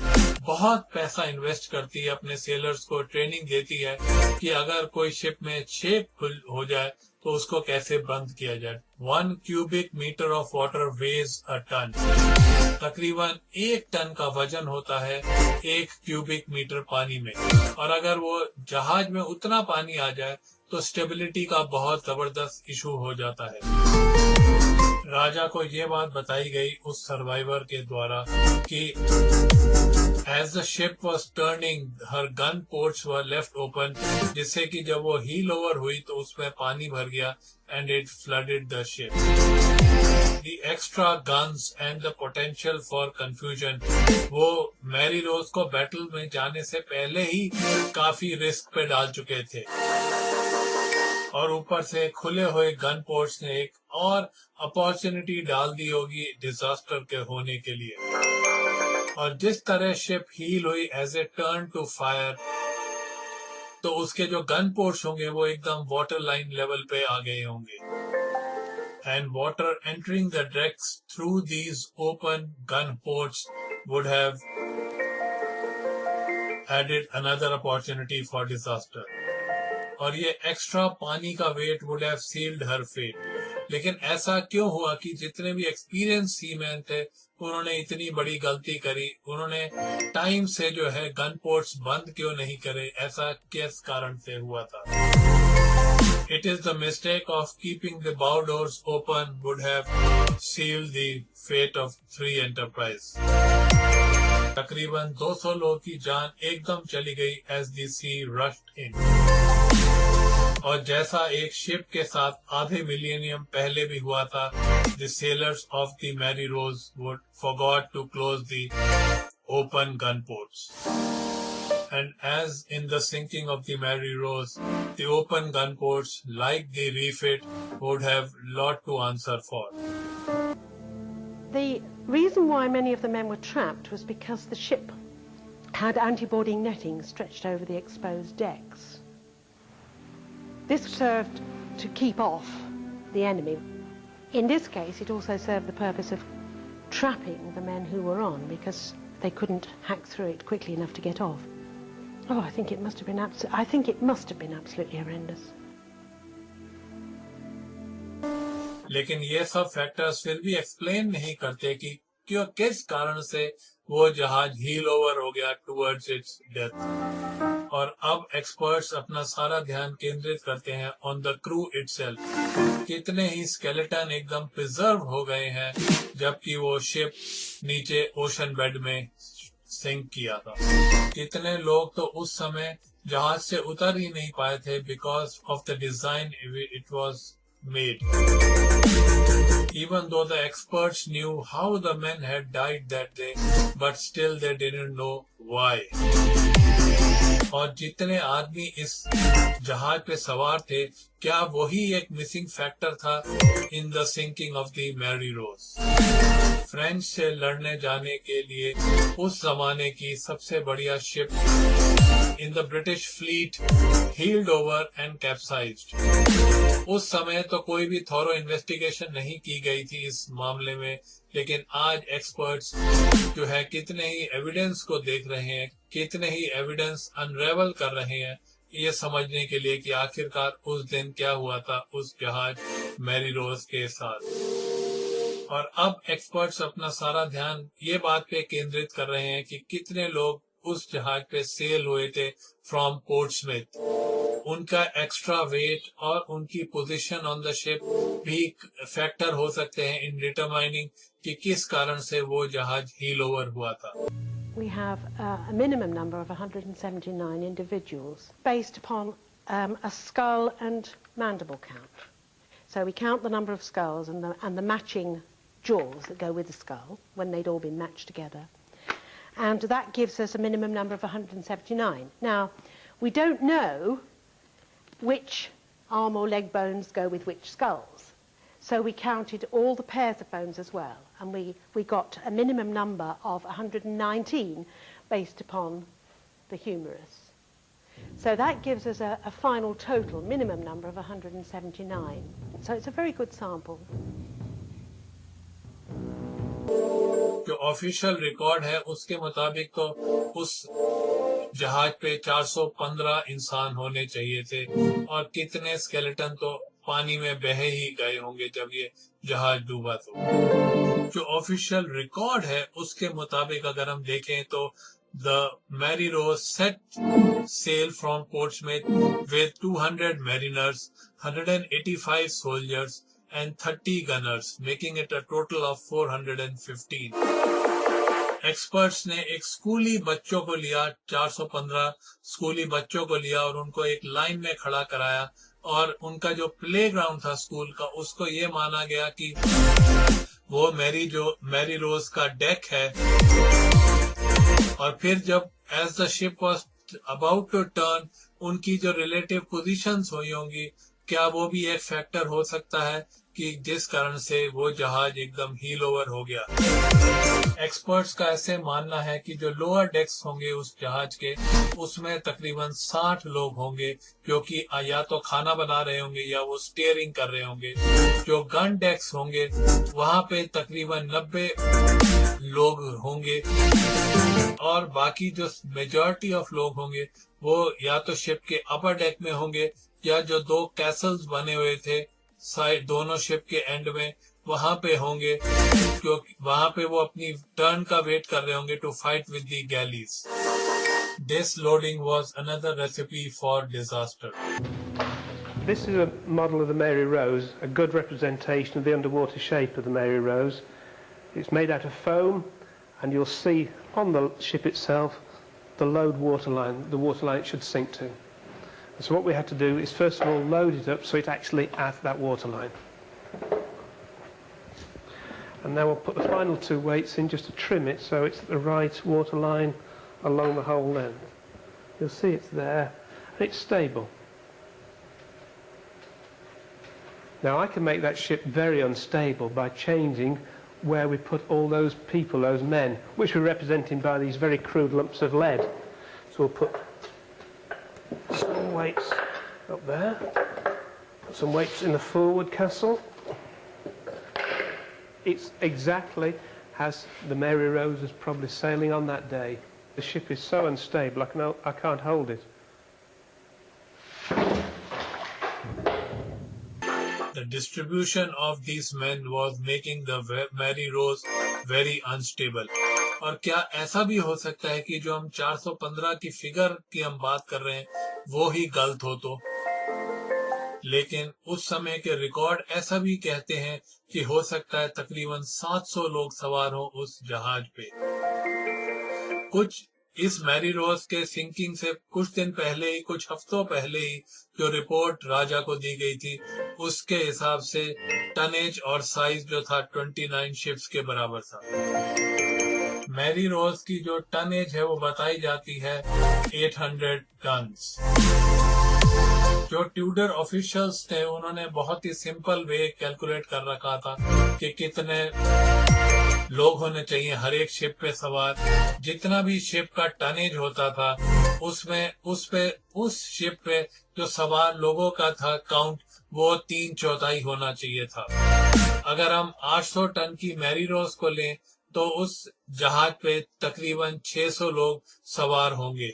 बहुत पैसा इन्वेस्ट करती है, अपने सेलर्स को ट्रेनिंग देती है कि अगर कोई शिप में छेद हो जाए तो उसको कैसे बंद किया जाए। 1 cubic meter of water weighs a ton. तकरीबन 1 टन का वजन होता है 1 क्यूबिक मीटर पानी में। और अगर वो जहाज में उतना पानी आ जाए तो स्टेबिलिटी का बहुत जबरदस्त इशू हो जाता है। राजा को ये बात बताई गई उस सर्वाइवर के द्वारा कि as the ship was turning, her gun ports were left open, जिससे कि जब वो हील ओवर हुई तो उसमें पानी भर गया and it flooded the ship. The extra guns and the potential for confusion, वो मैरी रोज को बैटल में जाने से पहले ही काफी रिस्क पे डाल चुके थे और ऊपर से खुले हुए गन पोर्ट्स ने एक और अपॉर्चुनिटी डाल दी होगी डिजास्टर के होने के लिए। और जिस तरह शिप हील हुई as a turn to fire, तो उसके जो गन पोर्ट्स होंगे वो एकदम वाटर लाइन लेवल पे आ गए होंगे। And water entering the decks through these open gun ports would have added another opportunity for disaster. और ये एक्स्ट्रा पानी का weight would have sealed her fate. लेकिन ऐसा क्यों हुआ कि जितने भी एक्सपीरियंस सीमैन थे उन्होंने इतनी बड़ी गलती करी? उन्होंने टाइम से जो है गन पोर्ट्स बंद क्यों नहीं करे? ऐसा किस कारण से हुआ था? It is the mistake of keeping the bow doors open would have sealed the fate of 3 Enterprise. तकरीबन 200 लोगों की जान एकदम चली गई as the sea rushed in. और जैसा एक शिप के साथ आधे मिलेनियम पहले भी हुआ था, the sailors of the Mary Rose would forgot to close the open gun ports. And as in the sinking of the Mary Rose, the open gun ports, like the refit, would have lot to answer for. The reason why many of the men were trapped was because the ship had anti-boarding netting stretched over the exposed decks. This served to keep off the enemy. In this case, it also served the purpose of trapping the men who were on, because they couldn't hack through it quickly enough to get off. Oh, I think it must have been absolutely horrendous. लेकिन ये सब factors फिर भी explain नहीं करते कि क्यों, किस कारण से वो जहाज हील ओवर हो गया टुवर्ड्स इट्स डेथ। और अब एक्सपर्ट्स अपना सारा ध्यान केंद्रित करते हैं ऑन द क्रू इटसेल्फ। कितने ही स्केलेटन एकदम प्रिजर्व हो गए हैं जबकि वो शिप नीचे ओशन बेड में सिंक किया था। कितने लोग तो उस समय जहाज से उतर ही नहीं पाए थे because of the design it was made. Even though the experts knew how the men had died that day, but still they didn't know why. और जितने आदमी इस जहाज पे सवार थे, क्या वही एक मिसिंग फैक्टर था in the sinking of the Mary Rose? French से लड़ने जाने के लिए उस जमाने की सबसे बढ़िया ship in the British fleet heeled over and capsized. उस समय तो कोई भी थॉरो इन्वेस्टिगेशन नहीं की गई थी इस मामले में, लेकिन आज एक्सपर्ट्स जो है कितने ही एविडेंस को देख रहे हैं, कितने ही एविडेंस अनरेवल कर रहे हैं ये समझने के लिए कि आखिरकार उस दिन क्या हुआ था उस जहाज मैरी रोज के साथ। और अब एक्सपर्ट्स अपना सारा ध्यान ये बात पे केंद्रित कर रहे हैं कि कितने लोग उस जहाज पे सेल हुए थे फ्रॉम पोर्ट्समouth। उनका एक्स्ट्रा वेट और उनकी पोजीशन ऑन द शिप भी फैक्टर हो सकते हैं इन डिटरमाइनिंग कि किस कारण से वो जहाज हील ओवर हुआ था। We have a minimum number of 179 individuals based upon a skull and mandible count. So we count the number of skulls and the matching jaws that go with the skull when they'd all been matched together. And that gives us a minimum number of 179. Now, we don't know which arm or leg bones go with which skulls. So we counted all the pairs of bones as well, and we got a minimum number of 119 based upon the humerus. So that gives us a final total minimum number of 179. So it's a very good sample. जो official record है उसके मुताबिक तो उस जहाज पे 415 इंसान होने चाहिए थे और कितने स्केलेटन तो पानी में बहे ही गए होंगे जब ये जहाज डूबा। तो जो ऑफिशियल रिकॉर्ड है उसके मुताबिक अगर हम देखें तो the Mary Rose set sail from Portsmouth with 200 mariners, 185 soldiers and 30 gunners, making it a total of 415. Experts ने एक स्कूली बच्चों को लिया, 415 स्कूली बच्चों को लिया और उनको एक लाइन में खड़ा कराया और उनका जो प्लेग्राउंड था स्कूल का उसको ये माना गया कि वो मैरी रोज का डेक है। और फिर जब as the ship was about to turn उनकी जो रिलेटिव पोजीशंस हुई होंगी, क्या वो भी एक फैक्टर हो सकता है कि जिस कारण से वो जहाज एकदम हील ओवर हो गया। एक्सपर्ट्स का ऐसे मानना है कि जो लोअर डेक्स होंगे उस जहाज के उसमें तकरीबन 60 लोग होंगे जो कि या तो खाना बना रहे होंगे या वो स्टीयरिंग कर रहे होंगे। जो गन डेक्स होंगे वहां पे तकरीबन 90 लोग होंगे और बाकी जो मेजॉरिटी ऑफ लोग होंगे वो या तो शिप के अपर डेक में होंगे या जो 2 कैसल्स बने हुए थे साइड दोनों शिप के एंड में वहां पे होंगे, क्योंकि वहां पे वो अपनी टर्न का वेट कर रहे होंगे to fight with the galleys. This loading was another recipe for disaster. This is a model of the Mary Rose, a good representation of the underwater shape of the Mary Rose. It's made out of foam, and you'll see on the ship itself the load waterline, the waterline it should sink to. So what we had to do is first of all load it up so it's actually at that waterline. And now we'll put the final 2 weights in just to trim it so it's at the right waterline along the whole length. You'll see it's there and it's stable. Now I can make that ship very unstable by changing where we put all those people, those men, which we're representing by these very crude lumps of lead. So we'll put some weights up there, put some weights in the forward castle. It's exactly as the Mary Rose was probably sailing on that day. The ship is so unstable I can't hold it. The distribution of these men was making the Mary Rose very unstable. और क्या ऐसा भी हो सकता है कि जो हम 415 की फिगर की हम बात कर रहे हैं वो ही गलत हो? तो लेकिन उस समय के रिकॉर्ड ऐसा भी कहते हैं कि हो सकता है तकरीबन 700 लोग सवार हो उस जहाज पे। कुछ इस मैरी रोज के सिंकिंग से कुछ दिन पहले ही, कुछ हफ्तों पहले ही जो रिपोर्ट राजा को दी गई थी उसके हिसाब से टनेज और साइज जो था 29 शिप्स के बराबर था। मैरी रोज की जो टनेज है वो बताई जाती है 800 टन्स। जो ट्यूडर ऑफिशियल्स थे उन्होंने बहुत ही सिंपल वे कैलकुलेट कर रखा था कि कितने लोग होने चाहिए हर एक शिप पे सवार। जितना भी शिप का टनेज होता था उसमें उस शिप पे जो सवार लोगों का था काउंट वो 3/4 होना चाहिए था। अगर हम 800 टन की मैरी रोज को लें तो उस जहाज पे तकरीबन 600 लोग सवार होंगे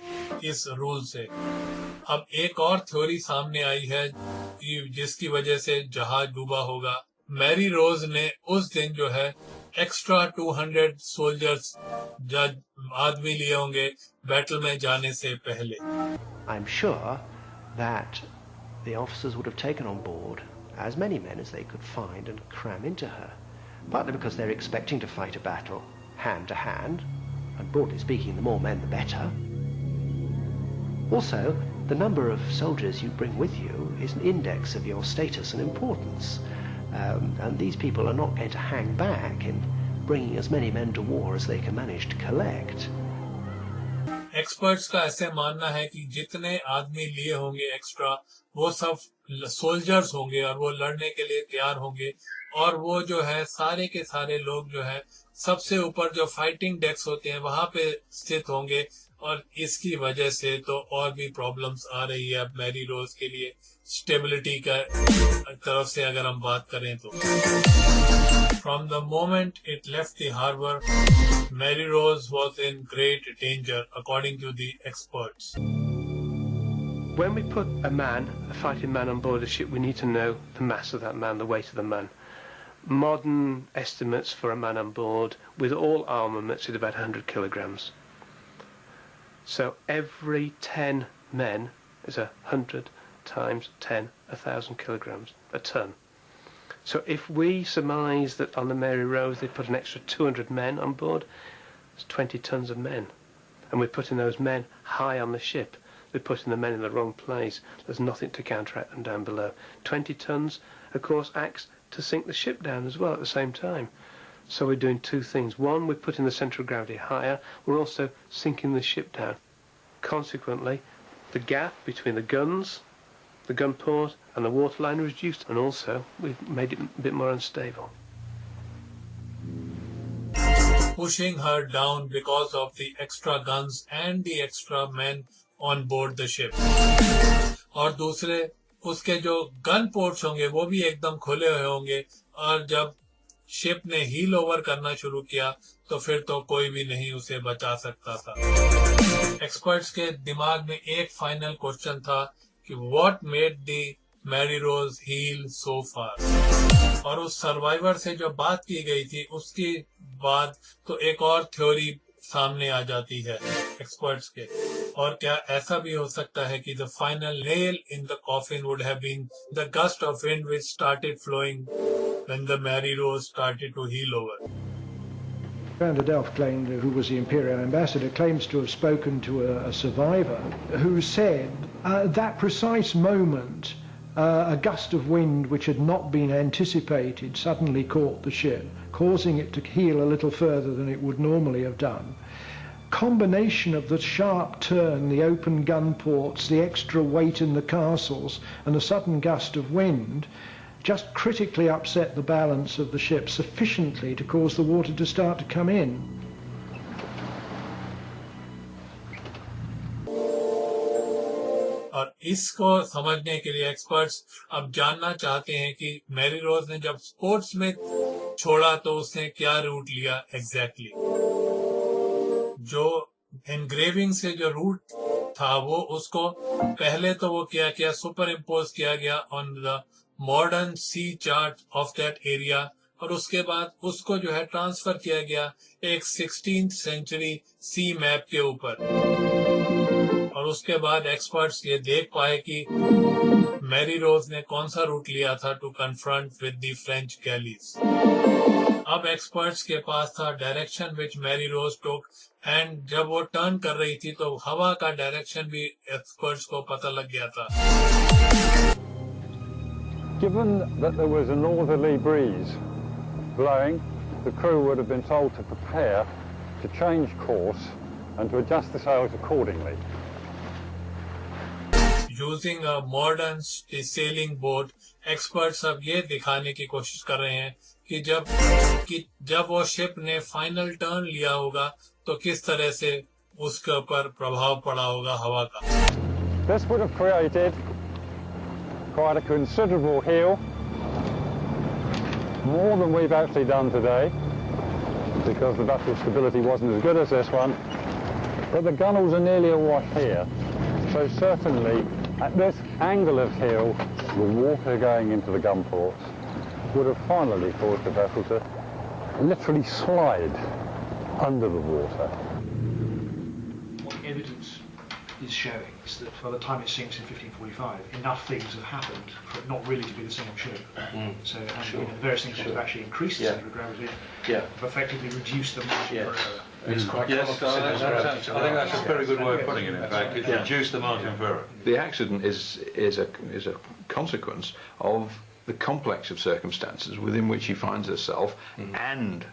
इस रूल से। अब एक और थ्योरी सामने आई है जिसकी वजह से जहाज डूबा होगा। मैरी रोज ने उस दिन जो है एक्स्ट्रा 200 सोल्जर्स आदमी लिए होंगे बैटल में जाने से पहले। I'm sure that the officers would have taken on board as many men as they could find and cram into her, partly because they're expecting to fight a battle hand to hand, and broadly speaking, the more men the better. Also, the number of soldiers you bring with you is an index of your status and importance. And these people are not going to hang back in bringing as many men to war as they can manage to collect. Experts का ऐसे मानना है कि जितने आदमी लिए होंगे extra वो सब सोल्जर्स होंगे और वो लड़ने के लिए तैयार होंगे और वो जो है सारे के सारे लोग जो है सबसे ऊपर जो फाइटिंग डेक्स होते हैं वहां पे स्थित होंगे और इसकी वजह से तो और भी प्रॉब्लम्स आ रही है अब मैरी रोज के लिए स्टेबिलिटी का तरफ से अगर हम बात करें तो from the moment it left the harbour Mary Rose was in great danger according to the experts. When we put a fighting man on board a ship, we need to know the mass of that man, the weight of the man. Modern estimates for a man on board with all armaments is about 100 kilograms. So every 10 men is 100 times 10, 1,000 kilograms, a ton. So if we surmise that on the Mary Rose they put an extra 200 men on board, it's 20 tons of men. And we're putting those men high on the ship. We're putting the men in the wrong place. There's nothing to counteract them down below. 20 tons, of course, acts to sink the ship down as well at the same time. So we're doing two things. One, we're putting the centre of gravity higher. We're also sinking the ship down. Consequently, the gap between the guns, the gun port, and the waterline reduced. And also, we've made it a bit more unstable. Pushing her down because of the extra guns and the extra men on board the ship. और दूसरे उसके जो gun ports होंगे वो भी एकदम खुले हुए होंगे और जब शिप ने हील ओवर करना शुरू किया तो फिर तो कोई भी नहीं उसे बचा सकता था. एक्सपर्ट्स के दिमाग में एक फाइनल क्वेश्चन था कि what made the Mary Rose heel so far. और उस सर्वाइवर से जो बात की गई थी उसके बाद तो एक और थ्योरी सामने आ जाती है एक्सपर्ट्स के. और क्या ऐसा भी हो सकता है कि the final nail in the coffin would have been the gust of wind which started flowing when the Mary Rose started to heel over. Vanderdelft claimed, who was the Imperial ambassador, claims to have spoken to a survivor who said that precise moment a gust of wind which had not been anticipated suddenly caught the ship, causing it to heel a little further than it would normally have done. Combination of the sharp turn, the open gun ports, the extra weight in the castles, and the sudden gust of wind just critically upset the balance of the ship sufficiently to cause the water to start to come in. और इसको समझने के लिए experts अब जानना चाहते हैं कि मैरी रोज ने जब स्पोर्ट्स में छोड़ा तो उसने क्या रूट लिया एग्जैक्टली. जो एनग्रेविंग से जो रूट था वो उसको पहले तो वो क्या सुपर इम्पोज किया गया on the modern sea chart of that area और उसके बाद उसको जो है ट्रांसफर किया गया एक 16th सेंचुरी सी मैप के ऊपर. और उसके बाद एक्सपर्ट्स ये देख पाए कि मैरी रोज ने कौन सा रूट लिया था to confront with the French galleys. अब एक्सपर्ट्स के पास था direction which Mary Rose took and जब वो टर्न कर रही थी तो हवा का डायरेक्शन भी एक्सपर्ट्स को पता लग गया था. Given that there was a northerly breeze blowing, the crew would have been told to prepare to change course and to adjust the sails accordingly. Using a modern sailing boat, experts अब ये दिखाने की कोशिश कर रहे हैं कि जब वो शिप ने फाइनल टर्न लिया होगा तो किस तरह से उसके ऊपर प्रभाव पड़ा होगा हवा का. This would have created quite a considerable heel, more than we've actually done today, because the battle stability wasn't as good as this one. But the gunnels are nearly awash here, so certainly at this angle of heel, the water going into the gun ports would have finally caused the vessel to literally slide under the water. What the evidence is showing is that by the time it sinks in 1545, enough things have happened for it not really to be the same ship. So, and Sure. the various things that have actually increased the Yeah. centre of gravity Yeah. have effectively reduced the margin for error. It's quite Yes, colourful centre of gravity. I think that's a very good way of putting it, in fact. It's reduced the margin for error. The accident is a consequence of the complex of circumstances within which he finds herself and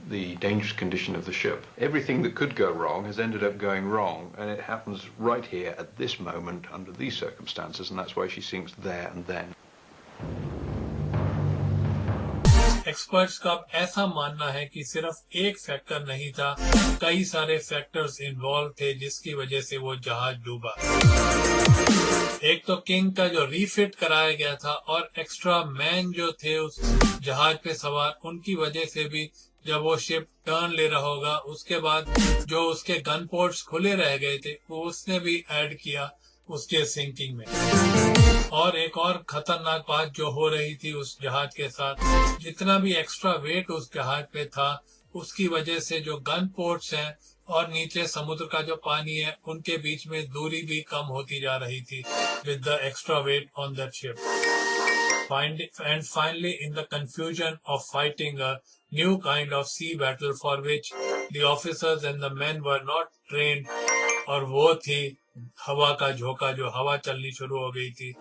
the dangerous condition of the ship. Everything that could go wrong has ended up going wrong, and it happens right here at this moment under these circumstances, and that's why she sinks there and then. Experts का ऐसा मानना है कि सिर्फ एक factor नहीं था, कई सारे फैक्टर्स इन्वॉल्व थे जिसकी वजह से वो जहाज डूबा। एक तो किंग का जो रीफिट कराया गया था और एक्स्ट्रा मैन जो थे उस जहाज पे सवार, उनकी वजह से भी जब वो शिप टर्न ले रहा होगा, उसके बाद जो उसके गन पोर्ट्स खुले रह गए थे वो उसने भी ऐड किया उसके सिंकिंग में। और एक और खतरनाक बात जो हो रही थी उस जहाज के साथ, जितना भी एक्स्ट्रा वेट उस जहाज पे था उसकी वजह से जो गन पोर्ट्स हैं और नीचे समुद्र का जो पानी है उनके बीच में दूरी भी कम होती जा रही थी with the extra weight on that ship. And finally, in the confusion of fighting a new kind of sea battle for which the officers and the men were not trained, और वो थी हवा का झोंका, जो हवा चलनी शुरू हो गई थी,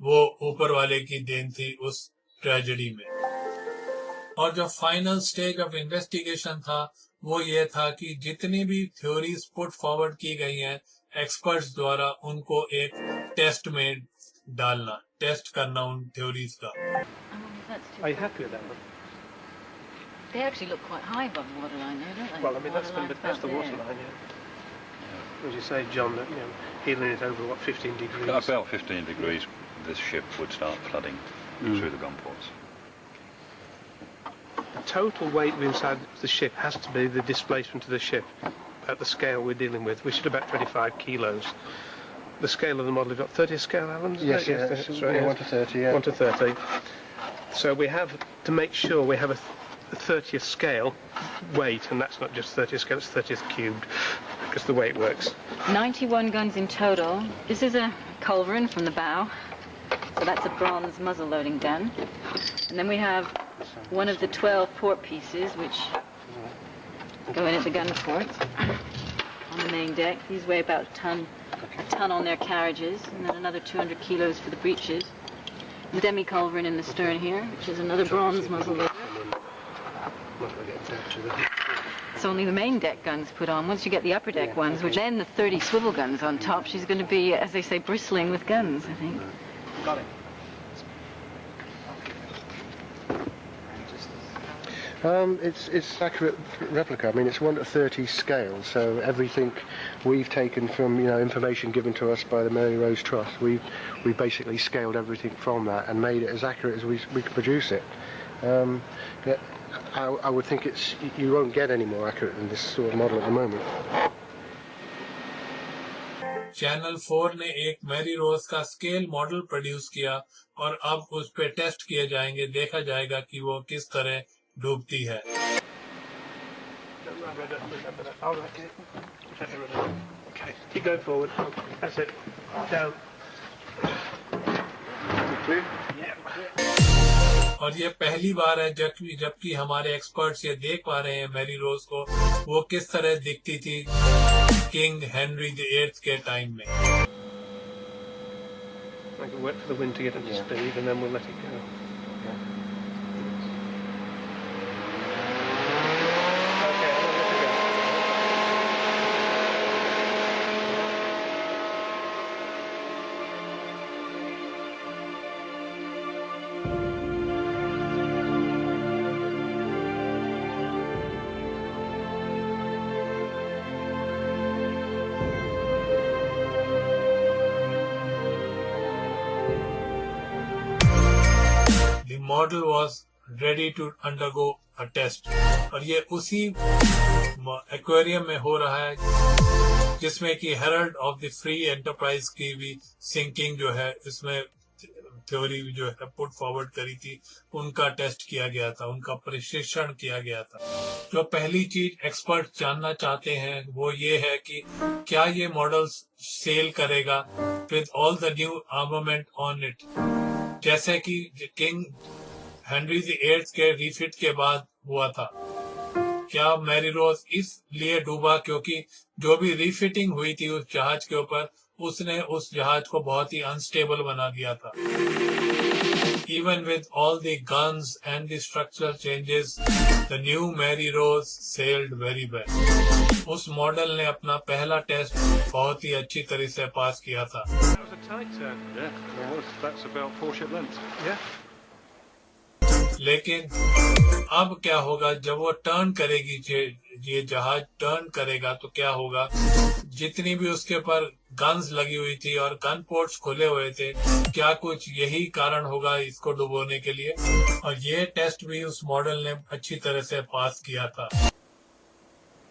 वो ऊपर वाले की देन थी उस ट्रेजेडी में। और जो फाइनल स्टेज ऑफ इन्वेस्टिगेशन था वो ये था कि जितनी भी थ्योरीज पुट फॉरवर्ड की गई हैं एक्सपर्ट्स द्वारा, उनको एक टेस्ट में डालना, टेस्ट करना उन थ्योरीज का। Are you happy with that one? They actually look quite high above the waterline there, don't they? Well, I mean, that's the waterline, yeah. As you say, John, that, you know, heeling it over, what, 15 degrees? About 15 degrees, this ship would start flooding through the gun ports. The total weight inside the ship has to be the displacement of the ship at the scale we're dealing with, which is about 25 kilos. The scale of the model, you've got 30 scale, Alan? Yes, yes, that's right. Yeah, 1 to 30, yeah. 1 to 30. So we have to make sure we have a 30th scale weight, and that's not just 30th scale, it's 30th cubed, because the way it works. 91 guns in total. This is a culverin from the bow, so that's a bronze muzzle loading gun. And then we have one of the 12 port pieces, which go in at the gun port on the main deck. These weigh about a ton on their carriages, and then another 200 kilos for the breeches. The demi-culverin in the stern here, which is another bronze muzzle loader. It's only the main deck guns put on. Once you get the upper deck ones, which then the 30 swivel guns on top, she's going to be, as they say, bristling with guns, I think. Got it. It's accurate replica. I mean, it's 1 to 30 scale, so everything we've taken from, you know, information given to us by the Mary Rose Trust, we basically scaled everything from that and made it as accurate as we could produce it. I would think you won't get any more accurate than this sort of model at the moment. Channel 4 ने एक Mary रोज का scale model produce किया और अब उस पे test किए जाएंगे, देखा जाएगा कि वो किस तरह डूबती है। Okay, keep going forward. That's it. Down. और ये पहली बार है जबकि हमारे एक्सपर्ट्स ये देख पा रहे हैं मैरी रोज को वो किस तरह दिखती थी किंग हेनरी VIII के टाइम में। I can wait for the wind to get up to speed and then we'll let it go. Model was ready to undergo a test और ये उसी एक्वेरियम में हो रहा है जिसमें कि Herald of the Free Enterprise की भी सिंकिंग जो है इसमें थ्योरी जो है पुट फॉरवर्ड करी थी, उनका टेस्ट किया गया था, उनका प्रशिक्षण किया गया था। जो पहली चीज एक्सपर्ट जानना चाहते हैं वो ये है कि क्या ये मॉडल सेल करेगा with all the new armament on it, जैसे कि किंग हेनरी VIII के रीफिट के बाद हुआ था। क्या मैरी रोज इसलिए डूबा क्योंकि जो भी रीफिटिंग हुई थी उस जहाज के ऊपर, उसने उस जहाज को बहुत ही अनस्टेबल बना दिया था। Even with all the guns and the structural changes, the new Mary Rose sailed very well. उस मॉडल ने अपना पहला टेस्ट बहुत ही अच्छी तरह से पास किया था। That was a tight turn. Yeah, it was. That's about 4 ship lengths. Yeah. लेकिन अब क्या होगा जब वो टर्न करेगी, ये जहाज टर्न करेगा तो क्या होगा, जितनी भी उसके ऊपर गन्स लगी हुई थी और गन पोर्ट्स खुले हुए थे, क्या कुछ यही कारण होगा इसको डुबोने के लिए? और ये टेस्ट भी उस मॉडल ने अच्छी तरह से पास किया था।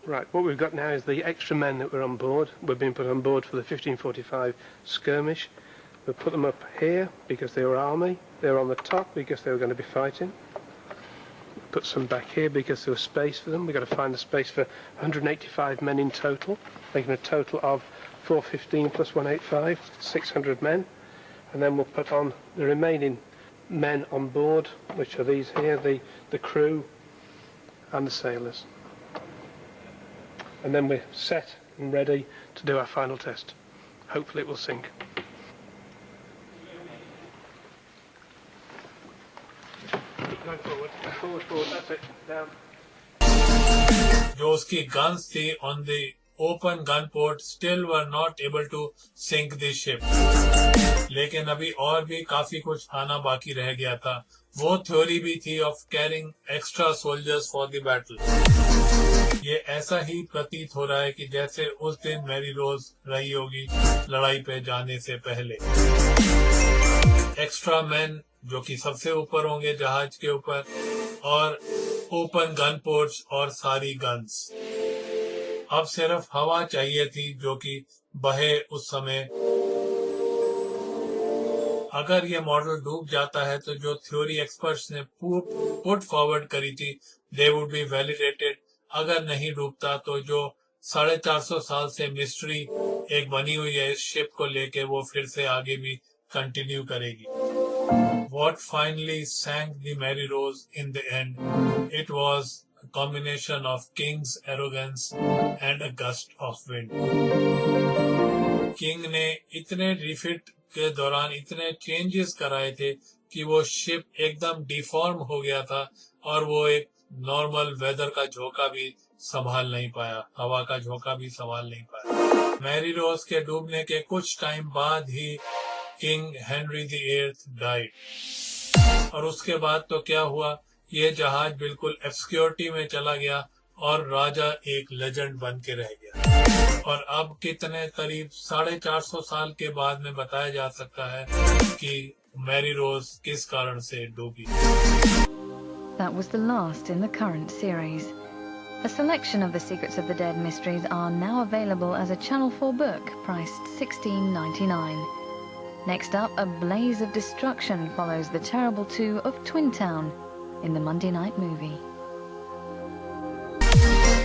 Right, what we've got now is the extra men that were on board. We've been put on board for the 1545 skirmish. We'll put them up here because they were army. They were on the top because they were going to be fighting. Put some back here because there was space for them. We've got to find the space for 185 men in total, making a total of 415 plus 185, 600 men. And then we'll put on the remaining men on board, which are these here, the crew and the sailors. And then we're set and ready to do our final test. Hopefully it will sink. Going forward, forward, forward, that's it, down. जो उसकी guns थी on the open gun port still were not able to sink the ship. लेकिन अभी और भी काफी कुछ आना बाकी रह गया था। वो थ्योरी भी थी of carrying extra soldiers for the battle. ये ऐसा ही प्रतीत हो रहा है कि जैसे उस दिन मैरी रोज रही होगी लड़ाई पे जाने से पहले। एक्स्ट्रा मैन जो कि सबसे ऊपर होंगे जहाज के ऊपर, और ओपन गन पोर्ट्स और सारी गन्स। अब सिर्फ हवा चाहिए थी जो कि बहे उस समय। अगर ये मॉडल डूब जाता है तो जो थ्योरी एक्सपर्ट्स ने पुट फॉरवर्ड करी थी दे वुड बी वैलिडेटेड। अगर नहीं डूबता तो जो 450 साल से मिस्ट्री एक बनी हुई है इस शिप को लेके, वो फिर से आगे भी कंटिन्यू करेगी। What finally sank the Mary Rose in the end? It was a combination of King's arrogance and a gust of wind. King ने इतने रिफिट के दौरान इतने चेंजेस कराए थे कि वो शिप एकदम डिफॉर्म हो गया था और वो एक नॉर्मल वेदर का झोंका भी संभाल नहीं पाया, हवा का झोंका भी संभाल नहीं पाया। मैरी रोज के डूबने के कुछ टाइम बाद ही किंग हेनरी VIII डाइड, और उसके बाद तो क्या हुआ, ये जहाज बिल्कुल ऑब्सक्योरिटी में चला गया और राजा एक लेजेंड बन के रह गया। और अब कितने करीब 450 साल के बाद में बताया जा सकता है कि मैरी रोज किस कारण से डूबी। That was the last in the current series. A selection of the Secrets of the Dead mysteries are now available as a Channel 4 book, priced $16.99. Next up, A Blaze of Destruction follows the terrible two of Twin Town in the Monday night movie.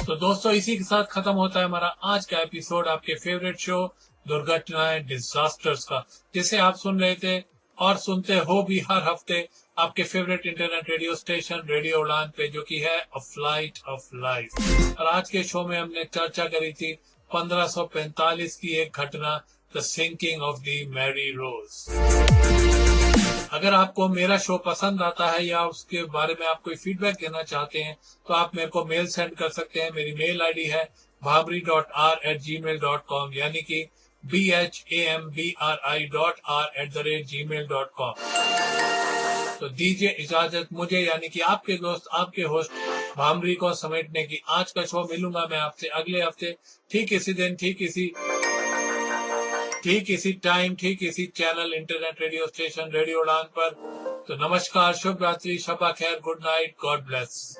तो दोस्तों इसी के साथ खत्म होता है हमारा आज का एपिसोड आपके फेवरेट शो दुर्घटनाएं डिजास्टर्स का, जिसे आप सुन रहे थे और सुनते हो भी हर हफ्ते आपके favourite internet radio station radio उड़ान पे, जो कि है अ फ्लाइट ऑफ लाइफ। और आज के शो में हमने चर्चा करी थी 1545 की एक घटना, the sinking of the Mary Rose. अगर आपको मेरा शो पसंद आता है या उसके बारे में आप कोई फीडबैक देना चाहते हैं तो आप मेरे को मेल सेंड कर सकते हैं। मेरी मेल आईडी है bhamri.r@gmail.com, यानी कि bhambri.r@gmail.com। तो दीजिए इजाजत मुझे यानी कि आपके दोस्त आपके होस्ट भामरी को समेटने की। आज का शो मिलूंगा मैं आपसे अगले हफ्ते ठीक इसी दिन, ठीक इसी टाइम, ठीक इसी channel internet radio station radio उड़ान पर। तो नमस्कार, शुभ रात्रि, शबा खैर, गुड नाइट, गॉड ब्लेस।